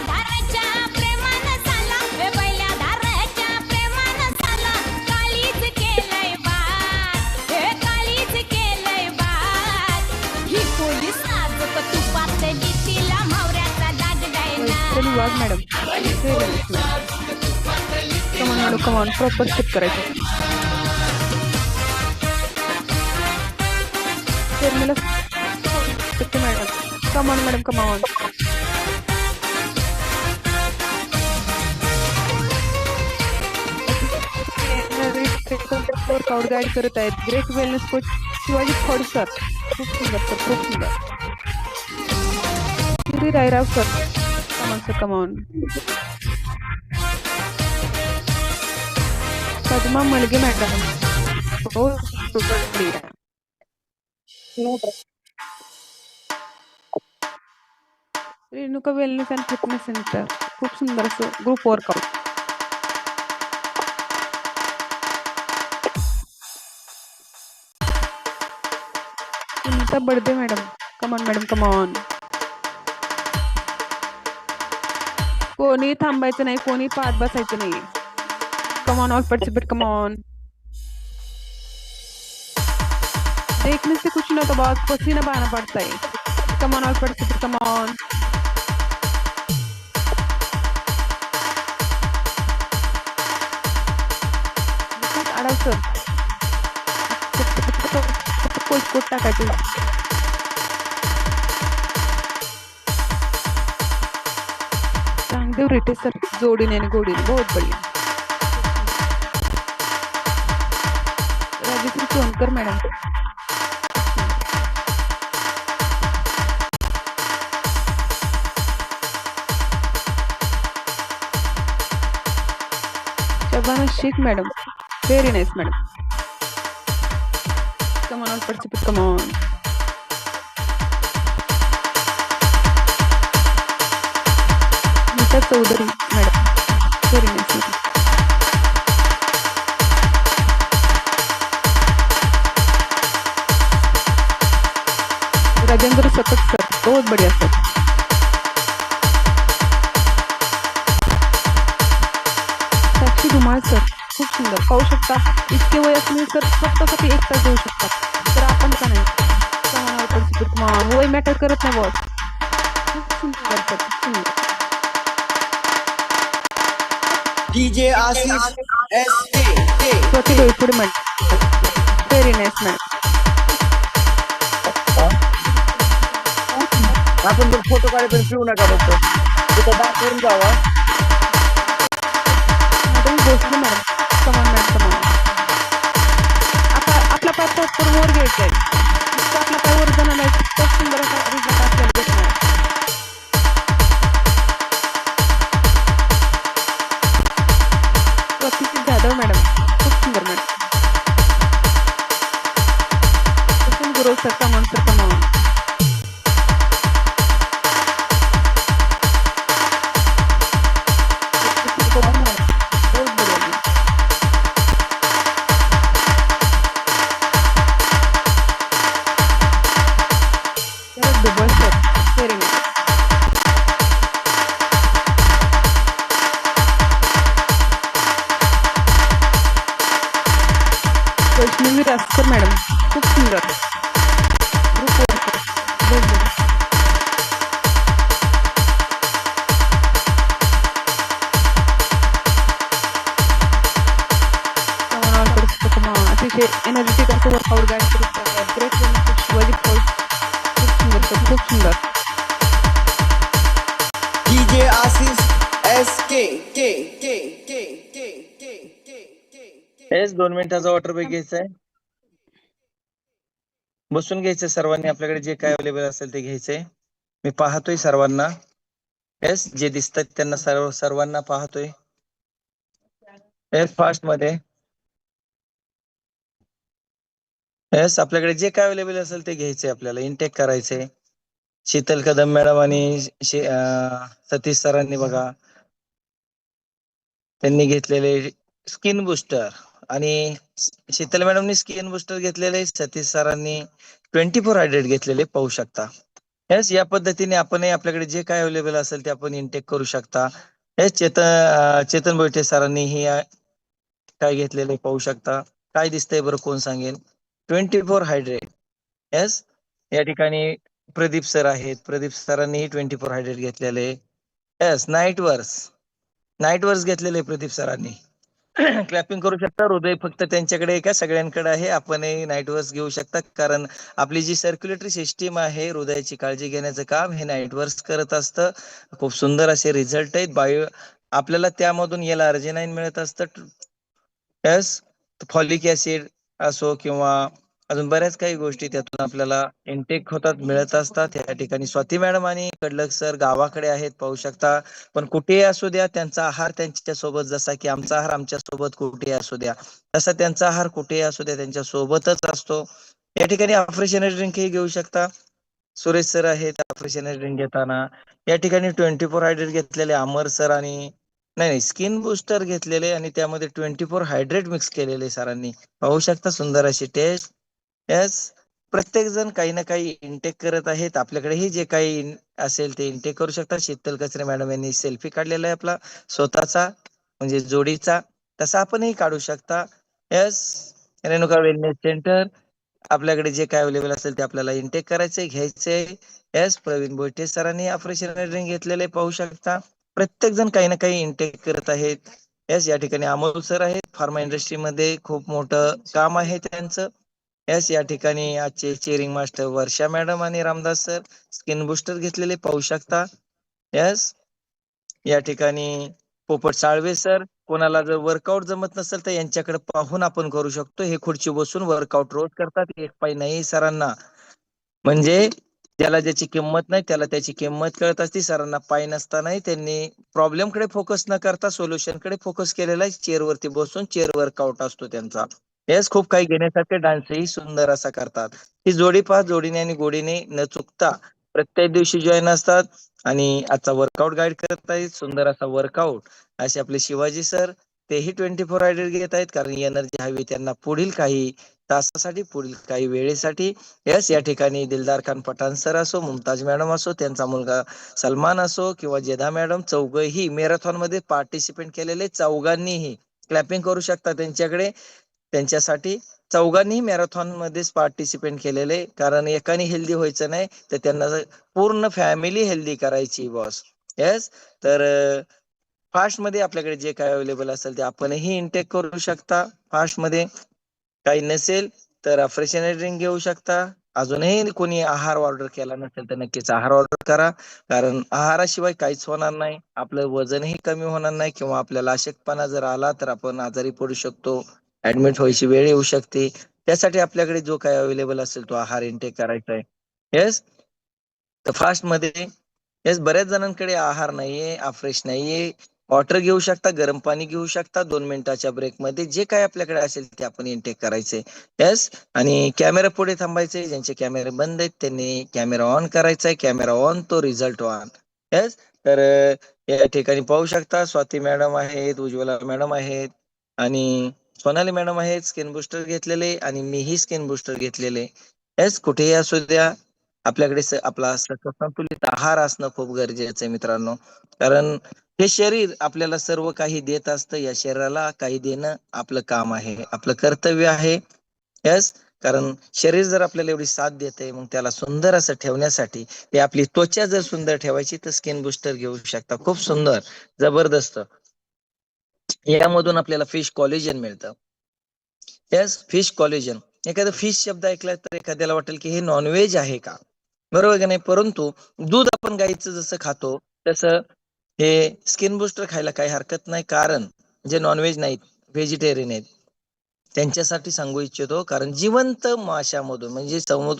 Wagh madam. Come on madam come on. Proper step करायचं. Madam come on madam come on. Workout guide करत आहेत great wellness coach Shivaji Phad sir. खूप सुंदर सर खूप सुंदर. Rairao sir come on sir come on. Padma Malage madam. हो Renuka wellness and fitness centre. खूप सुंदर असं group workout. Sunita Badade madam. Come on madam come on. कोणी थांबायचं नाही, कोणी पाहत बसायचं नाही. Come on all participate come on. देखने से कुछ ना तो बहुत पसीना बहाना पड़ता है. Come on all participate come on. Adav sir glucose coat टाकायचे. चांगदेव रिटे सर, जोडीने आणि गोडीने, बहुत बढ़िया. Rajashri Sonkar madam, Shabana Shaikh madam, very nice madam. Come on participate, come on. Nita Chaudhari madam, very nice madam. Rajendra Satat sir, बहुत बढ़िया सर. साक्षी धुमाळ सर, खूप सुंदर. पाहू शकता इतके वय असलेले सर स्वतःसाठी एक तास देऊ शकतात, तर आपण का नाही. वय मॅटर करत नाही बॉस. खूप सुंदर सर, खूप सुंदर. DJ Ashish SK Swati Doiphode madam, very nice madam. आपण जर फोटो काढायला पिऊ नका फक्त तिथं दाखवून जावा. Madam Bhosale madam, come on madam, come on. आता आपला पाय प्रॉपर वर घ्यायचा आहे. नुसतं आपला पाय वर जाणार नाही, खूप सुंदर असा रिझल्ट आपल्याला भेटणार आहे. प्रतिती जाधव मॅडम, खूप सुंदर मॅडम. गुरु sir, come on sir, come on. Dubal sir, very nice. Vaishnavi Raskar madam, खूप सुंदर. ग्रुप वर सर, बहुत बढ़िया. अतिशय एनर्जेटिक असं वर्कआउट गाईड करत आहे. ग्रेट शिवाजी फॉल्स, खूप सुंदर सर, खूप सुंदर. डीजे आशीष SK हेच 2 मिनिटाचा वॉटर ब्रेक घ्यायचा आहे. बसून घ्यायचं सर्वांनी, आपल्याकडे जे काय अवेलेबल असेल ते घ्यायचंय. मी पाहतोय सर्वांना. येस, जे दिसतात त्यांना सर्वांना पाहतोय. येस, फास्ट मध्ये. येस, आपल्याकडे जे काय अवेलेबल असेल ते घ्यायचंय, आपल्याला इनटेक करायचंय. शीतल कदम मॅडम आणि सतीश सरांनी बघा, त्यांनी घेतलेले स्किन बुस्टर, आणि शीतल मॅडमनी स्किन बुस्टर घेतलेले, सतीश सरांनी 24 हायड्रेट घेतलेले, पाहू शकता. येस, या पद्धतीने आपणही आपल्याकडे जे काय अवेलेबल असेल ते आपण इनटेक करू शकता. येस, चेतन बैठे सरांनी ही काय घेतलेले पाहू शकता. काय दिसतंय बरं, कोण सांगेल? 24 हायड्रेट. येस, या ठिकाणी प्रदीप सर आहेत. प्रदीप सरांनी 24 हायड्रेट घेतलेले. येस, नाईट वर्स घेतलेले प्रदीप सरांनी. क्लॅपिंग करू शकता. हृदय फक्त त्यांच्याकडे का सगळ्यांकडे आहे. आपणही नाईट वर्स घेऊ शकता, कारण आपली जी सर्क्युलेटरी सिस्टीम आहे, हृदयाची काळजी घेण्याचं काम हे नाईट वर्स करत असतं. खूप सुंदर असे रिझल्ट आहेत. आपल्याला त्यामधून L-अर्जिनाइन मिळत असतं. येस, फॉलिक ऍसिड असो किंवा अजून बऱ्याच काही गोष्टी त्यातून आपल्याला इनटेक होतात, मिळत असतात. या ठिकाणी स्वाती मॅडम आणि कडलक सर गावाकडे आहेत, पाहू शकता. पण कुठेही असू द्या, त्यांचा आहार त्यांच्या सोबत, जसा की आमचा आहार आमच्या सोबत कुठेही असू द्या, तसा त्यांचा आहार कुठेही असू द्या त्यांच्या सोबतच असतो. या ठिकाणी आफ्रेशन ड्रिंक ही घेऊ शकता. सुरेश सर आहेत आफ्रेशन ड्रिंक घेताना. या ठिकाणी 24 हायड्रेट घेतलेले अमर सर, आणि नाही, स्किन बुस्टर घेतलेले आणि त्यामध्ये 24 हायड्रेट मिक्स केलेले सरांनी, पाहू शकता. सुंदर अशी टेस्ट. येस, प्रत्येक जण काही ना काही इनटेक करत आहेत. आपल्याकडेही जे काही असेल ते इनटेक करू शकता. शीतल कचरे मॅडम यांनी सेल्फी काढलेला आहे आपला स्वतःचा, म्हणजे जोडीचा, तसा आपणही काढू शकता. येस, रेणुका वेलनेस सेंटर, आपल्याकडे जे काय अवेलेबल असेल ते आपल्याला इनटेक करायचंय, घ्यायचंय. येस, प्रवीण बोईटे सरांनी आफ्रेशन ड्रिंक घेतलेले, पाहू शकता. प्रत्येक जण काही ना काही इनटेक करत आहेत. येस, या ठिकाणी अमोल सर आहेत. फार्मा इंडस्ट्रीमध्ये खूप मोठं काम आहे त्यांचं. यस, या ठिकाणी आजचे चेअरिंग मास्टर वर्षा मॅडम आणि रामदास सर स्किन बुस्टर घेतलेले पाहू शकता. यस, या ठिकाणी पोपट साळवे सर, कोणाला जर वर्कआउट जमत नसेल तर यांच्याकडे पाहून आपण करू शकतो. हे खुर्ची बसून वर्कआउट रोज करतात, एक पाय नाही सरांना. म्हणजे ज्याला ज्याची किंमत नाही त्याला त्याची किंमत कळत असते. सरांना पाय नसतानाही त्यांनी प्रॉब्लेम कडे फोकस न करता सोल्युशन कडे फोकस केलेला आहे. चेअर वरती बसून चेअर वर्कआउट असतो त्यांचा. येस, खूप काही घेण्यासारखे, डान्सही सुंदर असा करतात. ही जोडी पहा, जोडीने आणि गोडीने न चुकता प्रत्येक दिवशी जॉईन असतात आणि आजचा वर्कआउट गाईड करत आहेत. सुंदर असा वर्कआउट असे आपले शिवाजी सर, तेही 24 आयडर घेत आहेत, कारण एनर्जी हवी त्यांना पुढील काही तासासाठी, पुढील काही वेळेसाठी. यस, या ठिकाणी दिलदार खान पठाण सर असो, मुमताज मॅडम असो, त्यांचा मुलगा सलमान असो किंवा जेदा मॅडम, चौघही मॅरेथॉन मध्ये पार्टिसिपेट केलेले. चौघांनीही क्लॅपिंग करू शकता त्यांच्याकडे, त्यांच्यासाठी. चौघांनी मॅरेथॉन मध्येच पार्टिसिपेट केलेले, कारण एकाने हेल्दी व्हायचं नाही तर त्यांना पूर्ण फॅमिली हेल्दी करायची बॉस. येस, तर फास्ट मध्ये आपल्याकडे जे काय अवेलेबल असेल ते आपणही इनटेक करू शकता. फास्ट मध्ये काही नसेल तर फ्रेशनर ड्रिंक घेऊ शकता. अजूनही कोणी आहार ऑर्डर केला नसेल तर नक्कीच आहार ऑर्डर करा, कारण आहाराशिवाय काहीच होणार नाही. आपलं वजनही कमी होणार नाही किंवा आपल्याला अशक्तपणा जर आला तर आपण आजारी पडू शकतो, ऍडमिट व्हायची वेळ येऊ शकते. त्यासाठी आपल्याकडे जो काही अवेलेबल असेल तो आहार इनटेक करायचा आहे. येस, तर फास्ट मध्ये येस, बऱ्याच जणांकडे आहार नाहीये, फ्रेश नाहीये. वॉटर घेऊ शकता, गरम पाणी घेऊ शकता. 2 मिनिटाच्या ब्रेक मध्ये जे काय आपल्याकडे असेल ते आपण इनटेक करायचे. येस, आणि कॅमेरा पुढे थांबायचे. ज्यांचे कॅमेरे बंद आहेत त्यांनी कॅमेरा ऑन करायचा आहे. कॅमेरा ऑन तो रिझल्ट ऑन. येस, तर या ठिकाणी पाहू शकता स्वाती मॅडम आहेत, उज्ज्वला मॅडम आहेत आणि सोनाली मॅडम आहेत. स्किन बुस्टर घेतलेले आणि मीही स्किन बुस्टर घेतलेले. येस, कुठेही असू द्या, आपल्याकडे आपला संतुलित आहार असणं खूप गरजेचं आहे मित्रांनो, कारण हे शरीर आपल्याला सर्व काही देत असतं. या शरीराला काही देणं आपलं काम आहे, आपलं कर्तव्य आहे. यस, कारण शरीर जर आपल्याला एवढी साथ देते, मग त्याला सुंदर असं ठेवण्यासाठी, हे आपली त्वचा जर सुंदर ठेवायची तर स्किन बुस्टर घेऊ शकता. खूप सुंदर, जबरदस्त. यामधून आपल्याला फिश कॉलेजन मिळतं. Yes, fish collagen. एखादा फिश शब्द ऐकला तर एखाद्याला वाटेल की हे नॉनव्हेज आहे का, बरोबर का नाही. परंतु दूध आपण गाईचं जसं खातो तसं हे स्किन बुस्टर खायला काही हरकत नाही, कारण जे नॉनव्हेज नाहीत, व्हेजिटेरियन आहेत, त्यांच्यासाठी सांगू इच्छितो. कारण जिवंत माशामधून, म्हणजे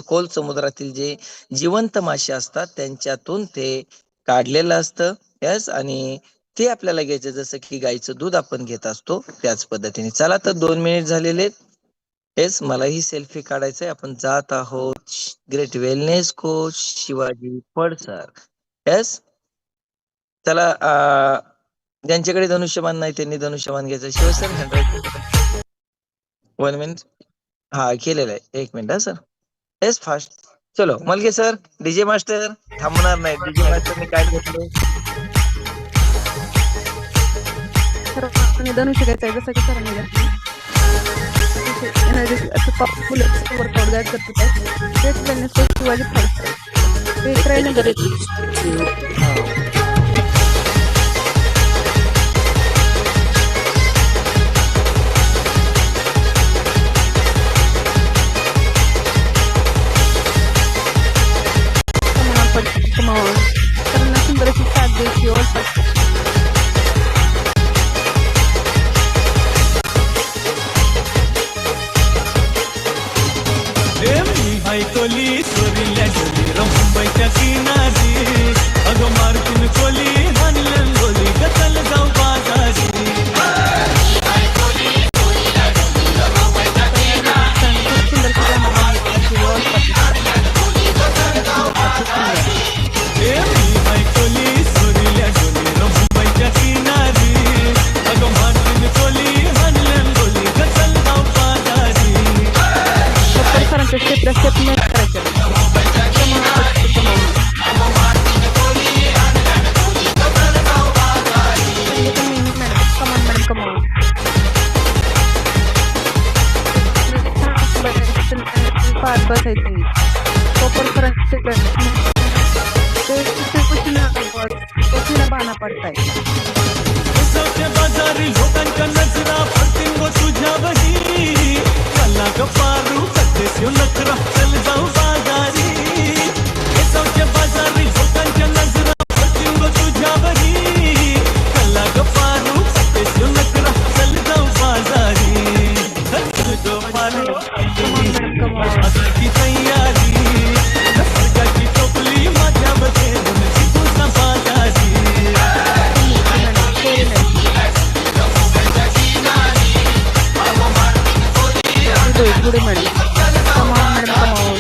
खोल समुद्रातील जे जिवंत मासे असतात त्यांच्यातून ते काढलेलं असतं. यस, आणि ते आपल्याला घ्यायचं जसं की गाईचं दूध आपण घेत असतो त्याच पद्धतीने. चला, तर 2 मिनिट झालेले. येस, मलाही सेल्फी काढायचंय. आपण जात आहोत great wellness coach Shivaji Phad sir. Yes, चला, ज्यांच्याकडे धनुष्यबाण नाही त्यांनी धनुष्यबाण घ्यायचं. शिवसर 1 मिनिट. हा, केलेलं आहे. 1 मिनिट सर. Yes, fast. चलो मलगे सर, डीजे मास्टर थांबणार नाही. डीजे मास्टरने काय घेतलं, सर्वांनी धनुष्य घ्यायचं आहे, जसं की सरांनी घेतलं. एनर्जी पॉवरफुल वर्कआउट गाईड करतात. ग्रेट वेलनेस कोच शिवाजी फडसर, ते इकडे सरांना सुंदर अशी साथ द्यायची. कोली चोरील्या डोली मुंबईच्या किनारी, अगं मार्किन कोली म्हणलं गोली गचल जाऊ बाजारी. कोली चोरील्या डोली मुंबईच्या किनारी, अगं मार्किन कोली म्हणलं गोली गचल जाऊ बाजारी. सरांचे स्टेप नाही करायचे. बसायचं बाना पडताय. बाजारी लोकांच्या नजरा पडतील व तुझ्या बही, कल्ला गप्पारू कसे शिव नखरा चल जाऊ बाजारी हे जाऊच्या बाजारी लोकांच्या नजरा पडतील ग तुझ्यावरी कला ग पारू हे शिव नखरा चल जाऊ बाजारी ग पारू बाजारची तयारी स्वर्गाची टोपली माझ्यामध्ये तुझा बाजारी पुढे मॅडम कमॉन मॅडम कमॉन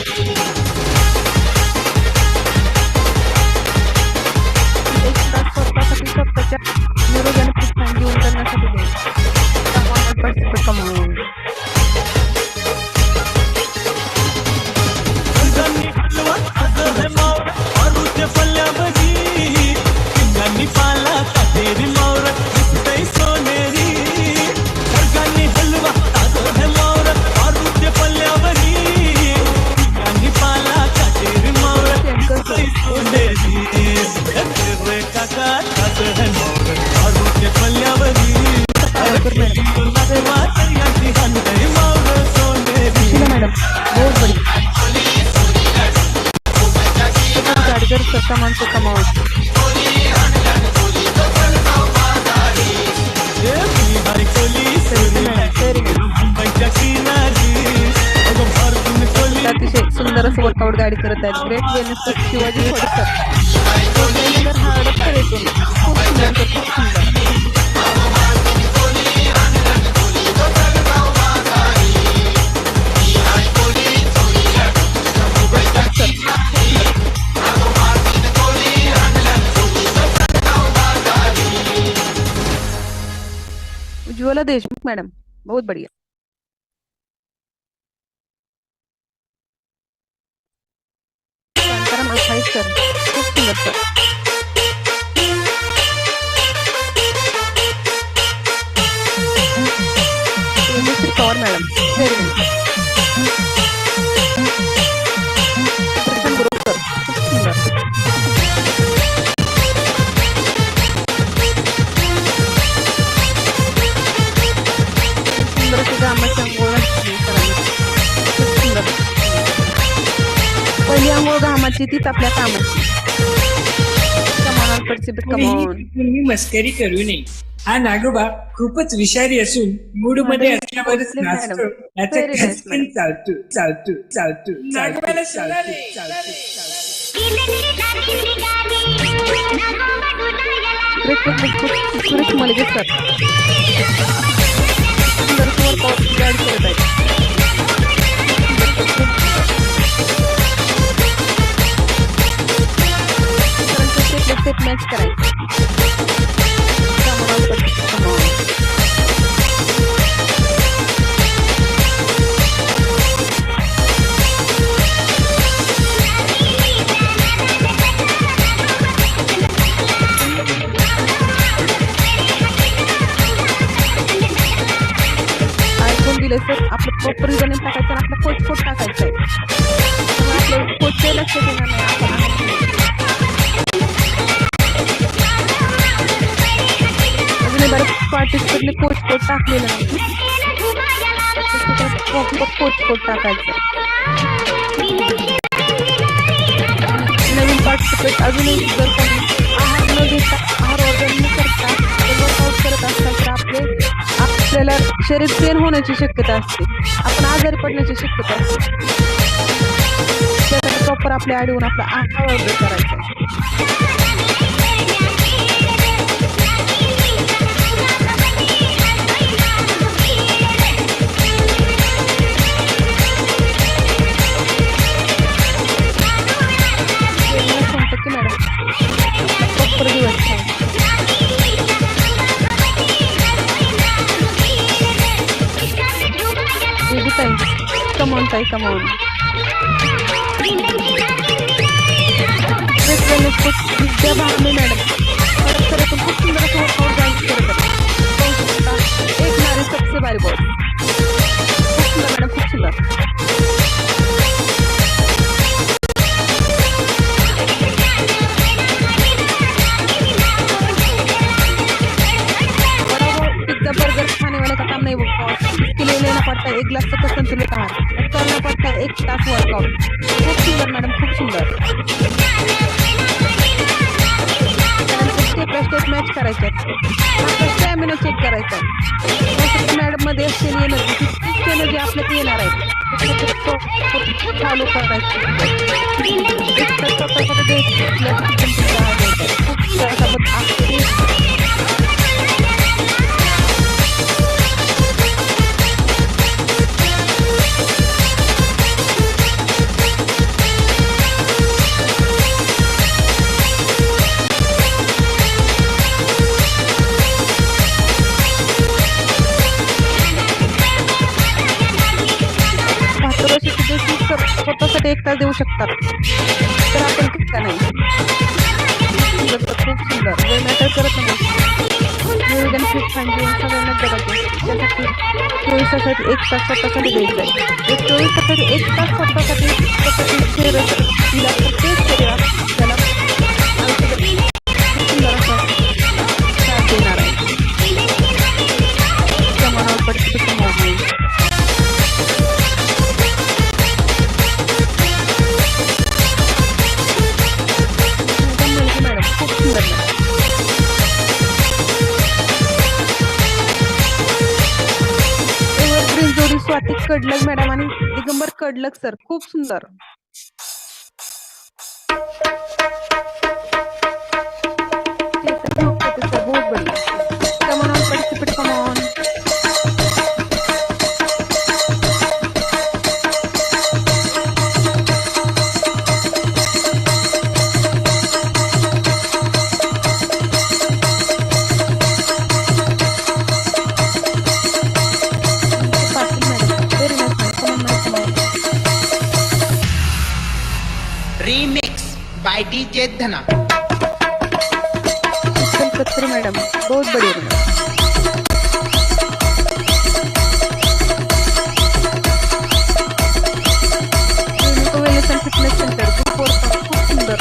एक तास स्वतःसाठी स्वतःच्या निरोग्याने प्रोत्साहन घेऊन करण्यासाठी दे कमॉन पार्टिसिपेट कमॉन पाला काटेरी मावर दिसतय सोनेरी सरगांनी हलवा ताजो है मावर आरुचे पल्ल्यावरी आणि पाला काटेरी मावर दिसतय सोनेरी रे काका ताजो है मावर आरुचे पल्ल्यावरी याची हंडय मावर सोनेरी मॅडम बहुत बढिया गाडीकर कमॉन से कमॉन अतिशय सुंदर असं वर्कआउट गाडी करत आहेत ग्रेट वेलनेस शिवाजी फडकर हडपकर येथून खूप सुंदर खूप सुंदर उज्ज्वला देशमुख मैडम बहुत बढ़िया शांताराम 28 सर खूप सुंदर sir Kaur madam very nice गुरु सर खूप सुंदर पहिली अंघोळ घामाची तीच आपल्या कामाची कमॉन पार्टिसिपेट कमॉन मी मस्करी करू नये हा नागोबा खूपच विषारी असून मूड मध्ये असल्यावरच नाचतो याचा खचकन चालतो नागोबाला सुरेश मलिगे सर गाईड करत आहेत मॅच करायचं ऐकून दिले सर आपलं प्रॉपर रिझनिंग टाकायचं आणि आपलं कोच कोड टाकायचं आहे आपलं कोच लक्ष देणार नाही आपण पार्टिसिपेटने कोच कोड टाकलेलं नाही कोच कोड टाकायचं नवीन पार्टिसिपेट अजूनही जर कोणी आहार न घेता आहार वगैरे न करता वर्कआउट करत असतात तर आपल्याला शरीर पेन होण्याची शक्यता असते आपण आजारी पडण्याची शक्यता असते त्यासाठी प्रॉपर आपल्या आडीहून आपला आहार वगैरे करायचा Come on, Sai, come on. विद्या भागमे मॅडम खरं खूप सुंदर असं वर्कआउट डान्स करत एक नारी सबसे भारी बॉस खूप सुंदर मॅडम खूप सुंदर पिझ्झा बर्गर खाने वाले का काम नहीं नहीं बॉस, इसके लिए लेना पड़ता है 1 गिलास का संतुलित आहार और करना पड़ता है 1 तास वर्कआउट. खूप सुंदर मॅडम, खूप सुंदर. त्यानंतर स्टेप बाय स्टेप मॅच करायचे. स्टॅमिना चेक करायचा. मॅडम मध्ये असलेली एनर्जी, तीच एनर्जी आपल्यात येणार आहे. फॉलो करायचं. एक तर स्वतःसाठी स्वतःसाठी 1 तास देऊ शकतात, तर आपण का नाही. खूप सुंदर. वेळ मॅटर करत नाही. नियोजन खूप छान जीवन सगळ्यांना जगायचे. त्यासाठी 24 तासासाठी 1 तास स्वतःसाठी द्यायचं आहे. 24 तासासाठी 1 तास स्वतःसाठी शरीर दिला तर तेच शरीर त्याला सुंदर असा साथ देणार आहे. त्या मनावर पडते नाही. जोडी स्वाती कडलक मॅडम आणि दिगंबर कडलक सर, खूप सुंदर. बहुत बढ़िया. कम on participate, come on. Remix by DJ धना. कत्री मैडम, बहुत बढ़िया. वेलनेस एंड फिटनेस सेंटर, खूप सुंदर. खूप सुंदर.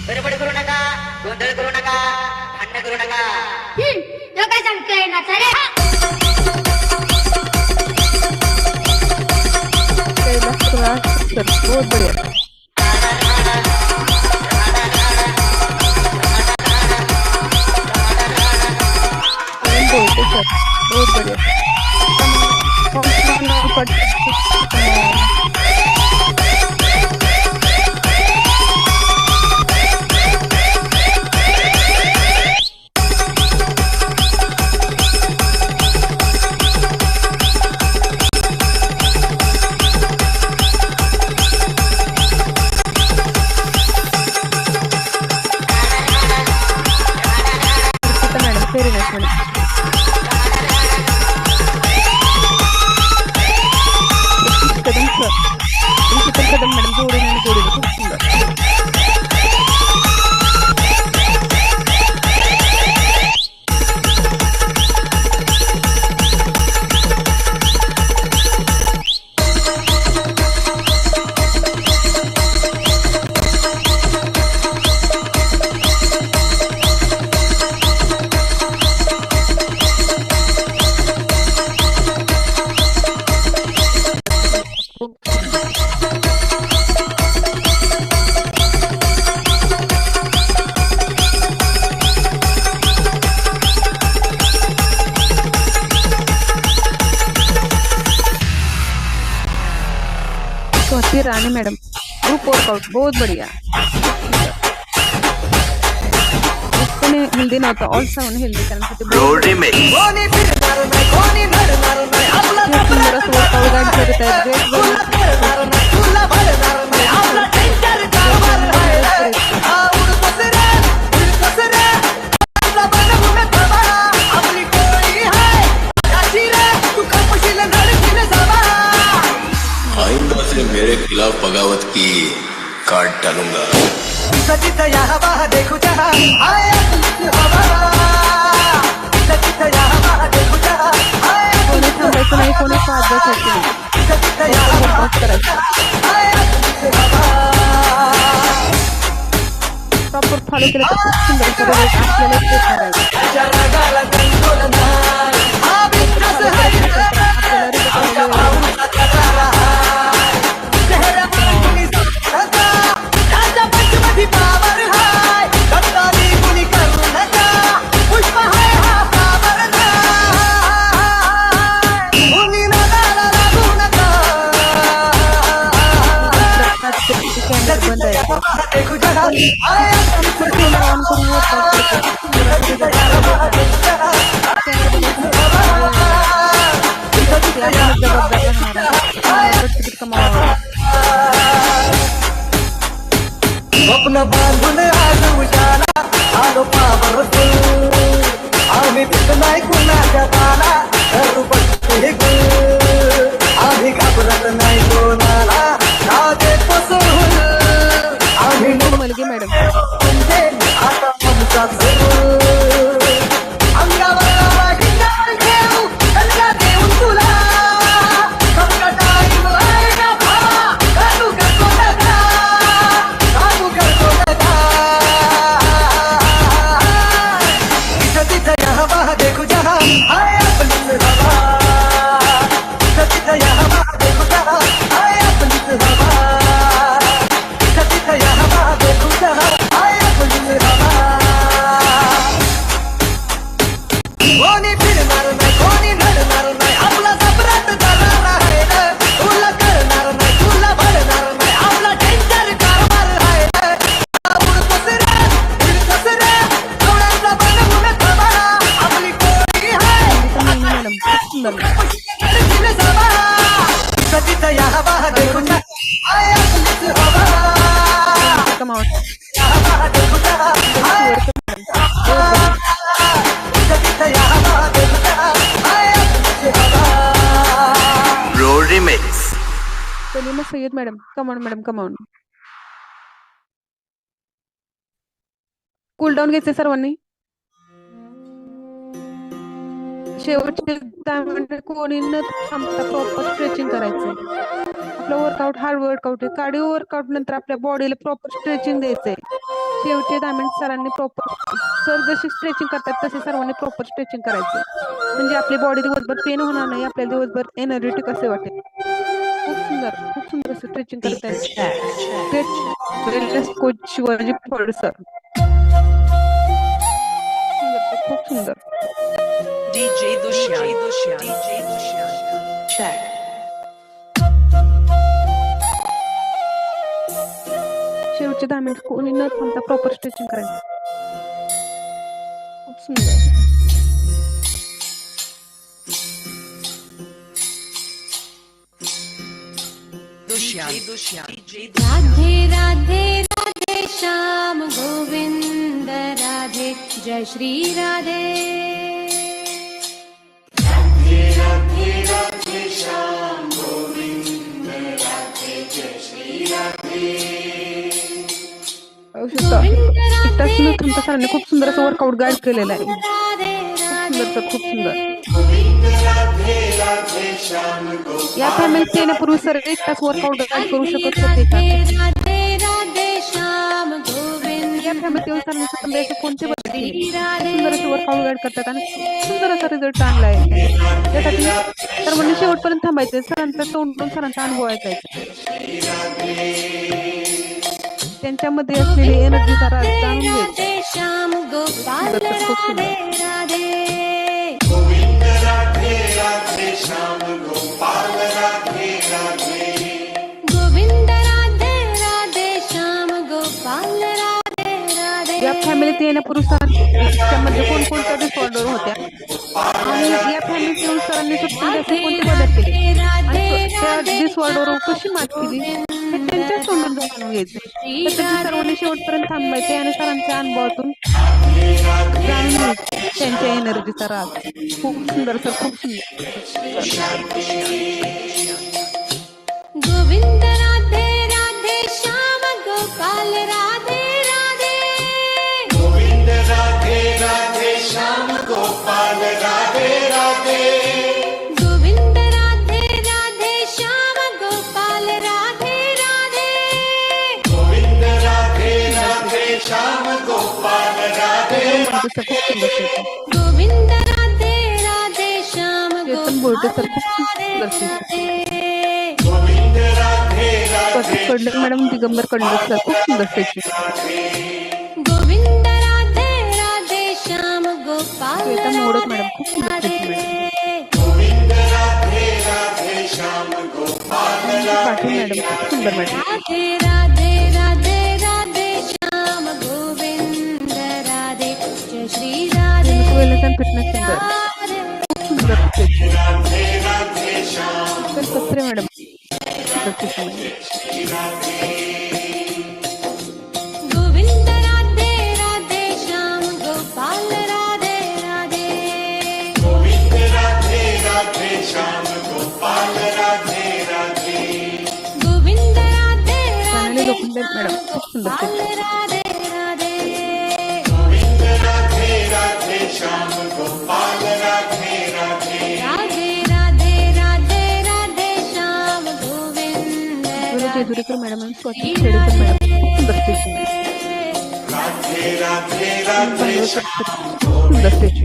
बडबड करू नका, गोंधळ करू नका, भांडण करू नका. तो काय सांगतोय ना सरे. बहुत बढ़िया. बहुत बढ़िया. very nice madam. Kadam sir इनकी कदम मैडम जोड़ी खूब सुंदर. स्वाति रानी मैडम ग्रुप वर्कआउट बहुत बढ़िया. कोणी हेल्दी नव्हतं ऑल साऊंड हेल्दी करण्यासाठी सुंदर असं वर्कआउट गाईड करत आहेत. मेरे खिलाफ बगावत की काट डालूंगा. कोणी थांबायचं नाही, कोणी पाहत बसायचं नाही. वर्कआउट करायचं. प्रॉपर फॉलो केलं तर खूप सुंदर रिझल्ट आपल्याला दिसणार आहे. बंद आहे ऑन करून स्वप्न बांधून आज उजाला आलो पावरफुल आम्ही भीत नाही कुणाच्या ताला करू बसते गुल आम्ही घाबरत नाही कोणाला राजे पसरून आम्ही मुलगी मॅडम म्हणजे आता आमचा जरूर अंगावर घेऊ कल्ला देऊन तुला समजा टाईम आहे का भावा काढू करतो नका काढू करतो नका तिथं तिथं या हवा देखू जहा हाय अपनीच हवा तिथं तिथं या हवा देखू जहा हाय अपनीच हवा तिथं तिथं या हवा देखू जहा हाय अपनीच हवा कोणी फिरणार नाही कोणी लढणार नाही आपला सम्राट झाला राहिला तुला करणार नाही तुला भरणार नाही आपला डेंजर कारभार राहिला उडतोस रे डोळ्याचा बनवून थांबा आपली कोणी आहे मॅडम खूप सुंदर तिथं या हवा देखून हाय आपलीच हवा कमावट या हवा देखून हाय तिथं या हवा देखून हाय आपलीच हवा रो रिमिक्स सलीमा सय्यद मॅडम कमावून मॅडम कमावून कूल डाऊन घ्यायचे सर्वांनी. शेवटचे 10 मिनिट कोणी न थांबता प्रॉपर स्ट्रेचिंग करायचंय. आपलं वर्कआउट हार्ड वर्कआउट आहे. कार्डिओ वर्कआउट नंतर आपल्या बॉडीला प्रॉपर स्ट्रेचिंग द्यायचंय. शेवटचे 10 मिनिट सरांनी प्रॉपर सर जशी स्ट्रेचिंग करतात तसे सर्वांनी प्रॉपर स्ट्रेचिंग करायचंय. म्हणजे आपली बॉडी दिवसभर पेन होणार नाही. आपल्याला दिवसभर एनर्जेटिक असे वाटेल. खूप सुंदर असं स्ट्रेचिंग करतायत. वेलनेस कोच शिवाजी फडसर खूप सुंदर. DJ Dushyant. Check. शेवटचे 10 मिनिट कोणी न थांबता प्रॉपर स्ट्रेचिंग करायचं. खूप सुंदर. राधे राधे राधे श्याम गोविंद राधे जय श्री राधे. राधे राधे राधे श्याम गोविंद राधे जय श्री राधे. एक तास न थांबता सरांनी खूप सुंदर असं वर्कआउट गाईड केलेलं आहे. खूप सुंदर. या फॅमिली येण्यापूर्वी सर 1 तास वर्कआउट गाईड करू शकत होते का? या फॅमिली येऊन सरांनी संध्याचे कोणते बदल सुंदर असे वर्कआउट गाईड करतात आणि सुंदर असा रिझल्ट आणला आहे. त्यासाठी सर्वांनी शेवटपर्यंत थांबायचे. सरांचा तोंडून सरांचा अनुभव ऐकायचा. त्यांच्यामध्ये असलेली एनर्जीचा राज जाणून घ्यायचा. खूप सुंदर. गोविंद राधे राधे श्याम गोपाल राधे राधे गोविंद राधे राधे श्याम गोपाल राधे राधे. या फॅमिलीत येण्यापूर्वी सरांमध्ये कोणकोणत्या डिसऑर्डर होत्या आणि या फॅमिलीत येऊन सरांनी सुटण्याचे कोणते बदल केले आणि त्या डिसऑर्डरवर कशी मात केली हे त्यांच्या तोंडून जाणून घ्यायचे. त्यासाठी सर्वांनी शेवटपर्यंत थांबायचे आणि सरांच्या अनुभवातून जाणून घ्यायचे त्यांच्या एनर्जीचा राज. खूप सुंदर सर. खूप सुंदर. गोविंद राधे राधे श्याम गोपाल राधे राधे. गोविंद राधे राधे श्याम गोपाल राधे राधे गोविंद राधे राधे श्याम गोपाल सुंदर स्टेज. गोविंद राधे राधे श्याम चेतन बोलते सर खूप सुंदर stage. Swati Kadle madam Digambar Kadle sir खूप सुंदर स्टेज. गोविंद राधे राधे श्याम गोपाल श्वेता मोडक मॅडम खूप सुंदर स्टेज मॅडम. पाटील मॅडम खूप सुंदर मॅडम. राधे राधे राधे राधे श्याम गोविंद राधे जय Shri Radhe wellness and fitness centre खूप सुंदर स्टेज. सत्रे मॅडम सुंदर स्टेज. गोविंद राधे राधे श्याम गोपाल राधे राधे गोविंद राधे राधे श्याम गोपाल राधे राधे गोविंद राधे चांगले लोखंडे मॅडम खूप सुंदर स्टेज. राधे राधे गोविंद राधे राधे श्याम गोपाल राधे राधे राधे राधे राधे राधे श्याम गोविंद जेजुरीकर मॅडम आणि स्वाती खेडेकर मॅडम खूप सुंदर स्टेज. राधे राधे राधे सुंदर स्टेज.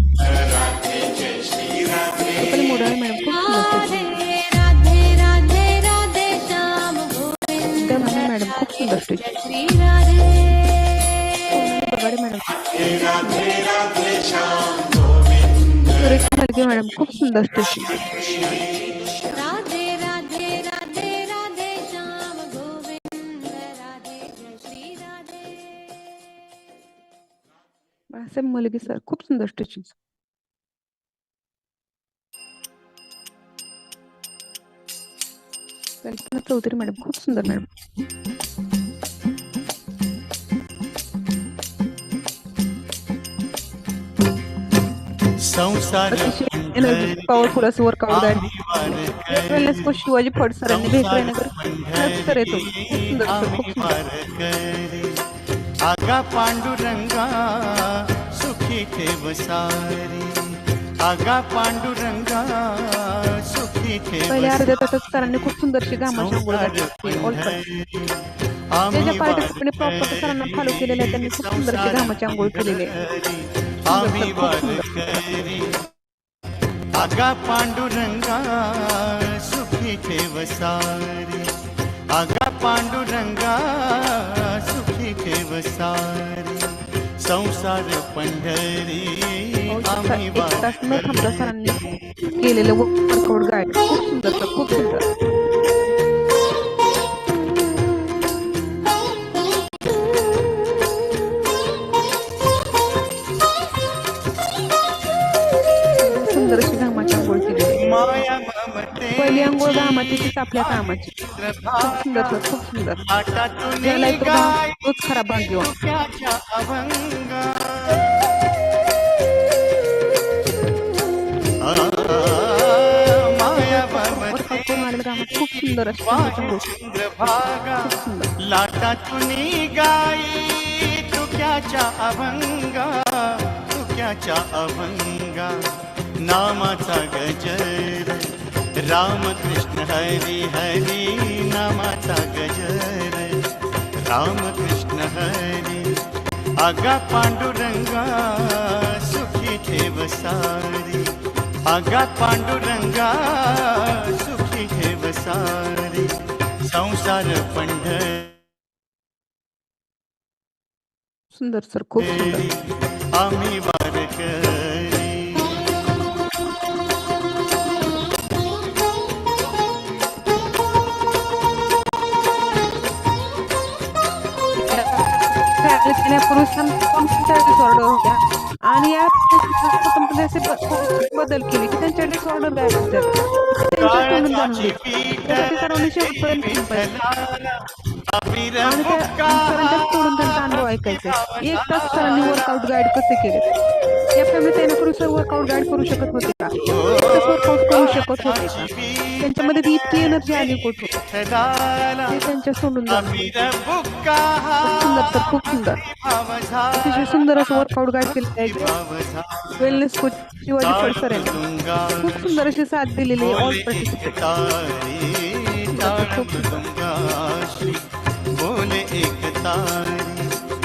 मोडाळे मॅडम खूप सुंदर स्टेज. राधे राधे राधे श्याम गोविंद त्या मॅडम खूप सुंदर stage. Shri Radhe Bagade madam. Radhe Radhe Shyam Govind Suresh Malage madam खूप सुंदर स्टेज. राधे राधे राधे राधे श्याम गोविंद राधे जय श्री राधे बाळासाहेब मलगे सर खूप सुंदर स्टेज. कल्पना चौधरी मॅडम खूप सुंदर मॅडम. एनर्जी पॉवरफुल असं workout guide wellness coach Shivaji Phad सरांनी भेकरायनगर सर येतो खूप सुंदर सर खूप सुंदर. आगा पांडुरंगा सुखी ठेव सारी आगा पांडुरंगा सुखी ठेव. पहिल्या अर्ध्या तासात सरांनी खूप सुंदरशी घामाची आंघोळ घातली. ऑल ज्या पार्टिसिपंटने प्रॉपर सरांना फॉलो केलेले आहे त्यांनी खूप सुंदरशी घामाची आंघोळ केलेली आहे. आम्ही वारकरी आगा पांडुरंगा सुखी ठेव सारी आगा पांडुरंगा सुखी ठेव सारी संसार पंढरी आम्ही एक तास न थांबता सरांनी केलेलं वर्कआउट गाईड खूप सुंदर सर खूप सुंदर. सुंदर अशी घामाची आंघोळ केलेली. पहिली आंघोळ घामाची तीच आपल्या कामाची. खूप सुंदर सर खूप सुंदर. ज्याला एक तोच खरा भाग्य. खूप सुंदर अशी लाटातुनी गाई तुक्याच्या अभंगा तुक्याच्या अभंगा नामाचा गजर रामकृष्ण हरी हरी नामाचा गजर रामकृष्ण हरी आगा पांडुरंगा सुखी ठेव सारी आगा पांडुरंगा सुखी ठेव सारी संसार पंढर. सुंदर सर खूप सुंदर. आम्ही वारकरी डिसऑर्डर होत्या आणि या कंपनी बदल केली की त्यांच्या डिसऑर्डर गायब जाणून घेतली. त्यासाठी सर्वांनी शेवटपर्यंत आणि सरांच्या तोडून त्यांचा अनुभव ऐकायचा. एक तास सरांनी वर्कआउट गाईड कसे केले या फॅमिली त्याने सर वर्कआउट गाईड करू शकत होते का वर्कआउट करू शकत होते का त्यांच्यामध्ये ती इतकी एनर्जी आली कुठून ते त्यांच्या सोडून जाणं. खूप सुंदर सर खूप सुंदर अतिशय सुंदर असं वर्कआउट गाईड केलेलं आहे. Wellness coach Shivaji Phad sir यांनी खूप सुंदर अशी साथ दिलेली आहे ऑल पार्टिसिपेंट.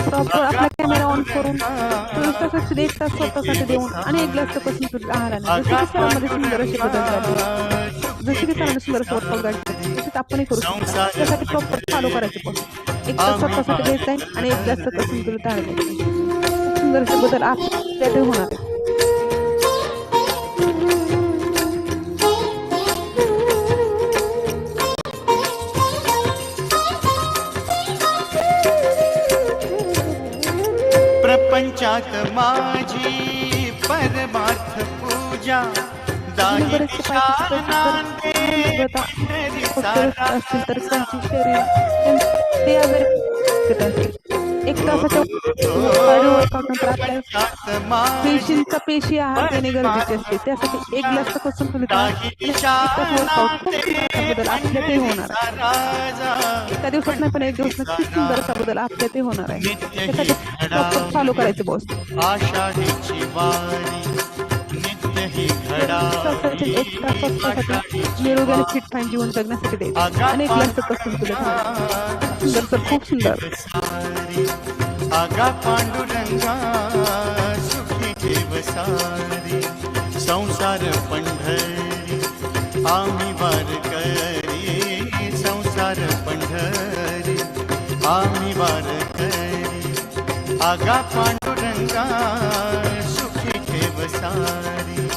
प्रॉपर आपला कॅमेरा ऑन ऑन करून 24 तासात 1 तास स्वतःसाठी देऊन आणि 1 ग्लास सकस संतुलित आहाराने जसे की सरांमध्ये सुंदर असे बदल झाले, जसे की सरांनी सुंदर असं वर्कआउट गाईड तसेच आपणही करू शकतो. त्यासाठी प्रॉपर फॉलो करायचे पण 1 तास स्वतःसाठी द्यायचा आहे आणि 1 ग्लास सकस संतुलित आहार घ्यायचा. सुंदर असे बदल आपल्याला होणार आहे. प्रपंचात माझी परमार्थ पूजा दाही दिशा नांदे पंढरी सारा. असतील तर त्यांची शरीर ते आजारी 1 तासाच्या वर्कआउट नंतर आपल्या पेशींचा पेशी आहार देणे गरजेचे असते. त्यासाठी 1 ग्लास सकस संतुलित वर्कआउट खूप बदल आपल्यातही होणार आहे. एका दिवसात नाही पण 1 दिवस नक्कीच सुंदर असा बदल आपल्यातही होणार आहे. त्यासाठी प्रॉपर फॉलो करायचे बॉस. आषाढीची वारी नित्य ही घडा 1 तास स्वतःसाठी निरोगी आणि फिट फाईन जीवन जगण्यासाठी द्यायचे आणि 1 ग्लास सकस संतुलित आहार. सुंदर सर, खूप सुंदर. आगा पांडुरंगा सुखी ठेव सारी. संसार पंढरी आम्ही वारकरी, संसार पंढरी आम्ही वारकरी. आगा पांडुरंगा सुखी ठेव सारी.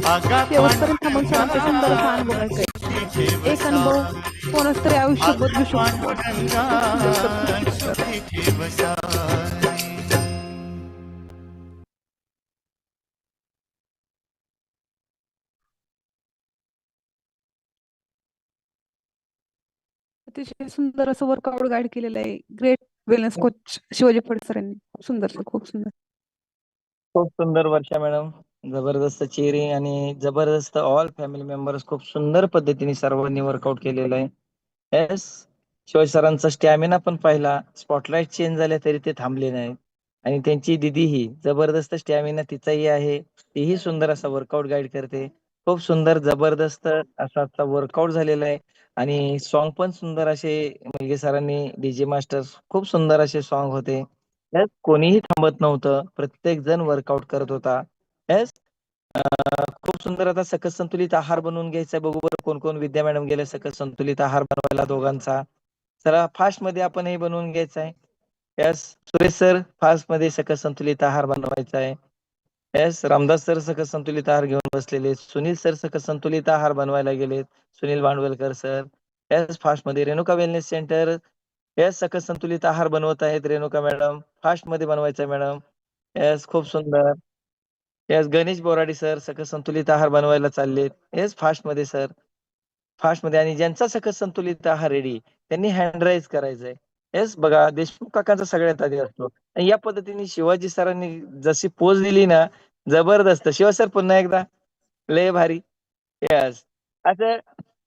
आगा शेवटपर्यंत थांबून सरांचा सुंदर असा अनुभव घ्यायचा आहे. एक अनुभव कोणाच तरी आयुष्य बदलू शकतो. सुखी ठेव सारी. अतिशय सुंदर असं वर्कआउट गाईड केलेलं आहे great wellness coach Shivaji Phad सरांनी. खूप सुंदर, खूप सुंदर. खूप सुंदर वर्षा मॅडम. जबरदस्त चेअरिंग आणि जबरदस्त ऑल फॅमिली मेंबर्स खूप सुंदर पद्धतीने सर्वांनी वर्कआउट केलेलं आहे. येस, शिवाजी सरांचा स्टॅमिना पण पाहिला. स्पॉटलाइट चेंज झाले तरी ते थांबले नाहीत आणि त्यांची दिदी ही जबरदस्त स्टॅमिना तिचाही आहे. तीही सुंदर असा वर्कआउट गाईड करते. खूप सुंदर जबरदस्त असा वर्कआउट झालेला आहे आणि सॉन्ग पण सुंदर असे मुलगे सरांनी डीजे मास्टर्स खूप सुंदर असे सॉन्ग होते. यात कोणीही थांबत नव्हतं. प्रत्येक जण वर्कआउट करत होता. येस, खूप सुंदर. आता सकस संतुलित आहार बनवून घ्यायचा. बघू बरं कोण कोण. विद्या मॅडम गेले सकस संतुलित आहार बनवायला दोघांचा. चला फास्ट मध्ये आपण हे बनवून घ्यायचं आहे. यस, सुरेश सर फास्ट मध्ये सकस संतुलित आहार बनवायचा आहे. यस, रामदास सर सकस संतुलित आहार घेऊन बसलेले. सुनील सर सकस संतुलित आहार बनवायला गेलेत. Sunil Bhandwalkar sir. Yes, fast मध्ये. रेणुका वेलनेस सेंटर यस सकस संतुलित आहार बनवत आहेत. रेणुका मॅडम फास्ट मध्ये बनवायचा आहे मॅडम. यस, खूप सुंदर. यस, गणेश बोराडे सर सकस संतुलित आहार बनवायला चाललेत. येस, फास्ट मध्ये सर, फास्ट मध्ये. आणि ज्यांचा सकस संतुलित आहार रेडी त्यांनी हँड राईज करायचंय. येस, बघा देशमुख काकांचा सगळ्यात आधी असतो. आणि या पद्धतीने शिवाजी सरांनी जशी पोज दिली ना, जबरदस्त. शिवा सर पुन्हा एकदा लय भारी. येस, आता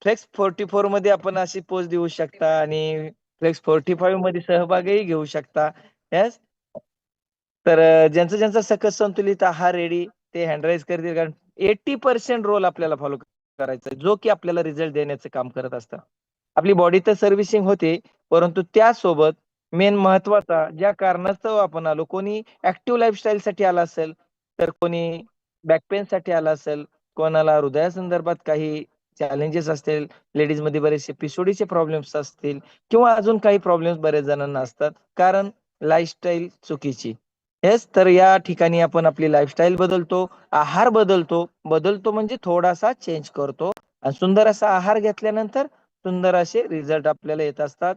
फ्लेक्स 44 मध्ये आपण अशी पोज देऊ शकता आणि फ्लेक्स 45 मध्ये सहभागही घेऊ शकता. येस, तर ज्यांचा ज्यांचा सकस संतुलित आहार रेडी ते हँडराईज करतील. कारण 80% रोल आपल्याला फॉलो करायचा आहे, जो की आपल्याला रिझल्ट देण्याचं काम करत असतं. आपली बॉडी तर सर्व्हिसिंग होते, परंतु त्यासोबत मेन महत्वाचा ज्या कारणास्तव आपण आलो, कोणी ऍक्टिव्ह लाईफस्टाईल साठी आला असेल, तर कोणी बॅक पेन साठी आला असेल, कोणाला हृदयासंदर्भात काही चॅलेंजेस असतील, लेडीज मध्ये बरेचसे पिसोडीचे प्रॉब्लेम्स असतील किंवा अजून काही प्रॉब्लेम्स बरेच जणांना असतात, कारण लाईफस्टाईल चुकीची. येस, तर या ठिकाणी आपण आपली लाईफस्टाईल बदलतो, आहार बदलतो म्हणजे थोडासा चेंज करतो आणि सुंदर असा आहार घेतल्यानंतर सुंदर असे रिझल्ट आपल्याला येत असतात.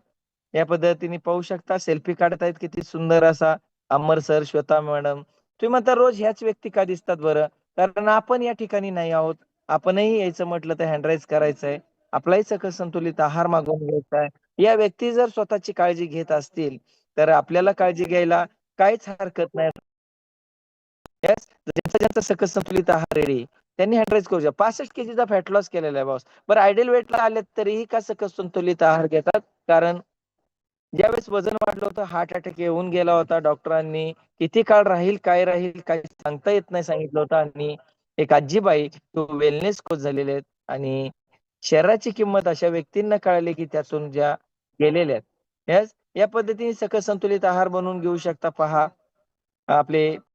या पद्धतीने पाहू शकता. सेल्फी काढतायत किती सुंदर असा अमर सर, श्वेता मॅडम. तुम्ही म्हणता रोज ह्याच व्यक्ती का दिसतात बरं? कारण आपण या ठिकाणी नाही आहोत. आपणही यायचं म्हटलं तर हँडराईज करायचंय. आपलाही सकस संतुलित आहार मागवून घ्यायचा आहे. या व्यक्ती जर स्वतःची काळजी घेत असतील तर आपल्याला काळजी घ्यायला काहीच हरकत नाही. येस, ज्यांचा ज्यांचा सकस संतुलित आहार रेडी त्यांनी हँडराईज करू शकता. 65 केजीचा फॅट लॉस केलेला आहे बॉस. बरं, आयडियल वेटला आले तरीही का सकस संतुलित आहार घेतात? कारण ज्यावेळेस वजन वाढलं होतं, हार्ट अटॅक येऊन गेला होता. डॉक्टरांनी किती काळ राहील, काय राहील, काही सांगता येत नाही सांगितलं होतं. आणि एक आजीबाई तो वेलनेस कोच झालेले आहेत आणि शरीराची किंमत अशा व्यक्तींना कळाली की त्यातून ज्या गेलेल्या आहेत. येस, या पद्धतीने सकस संतुलित आहार बनवून घेऊ शकता. पहा, आपले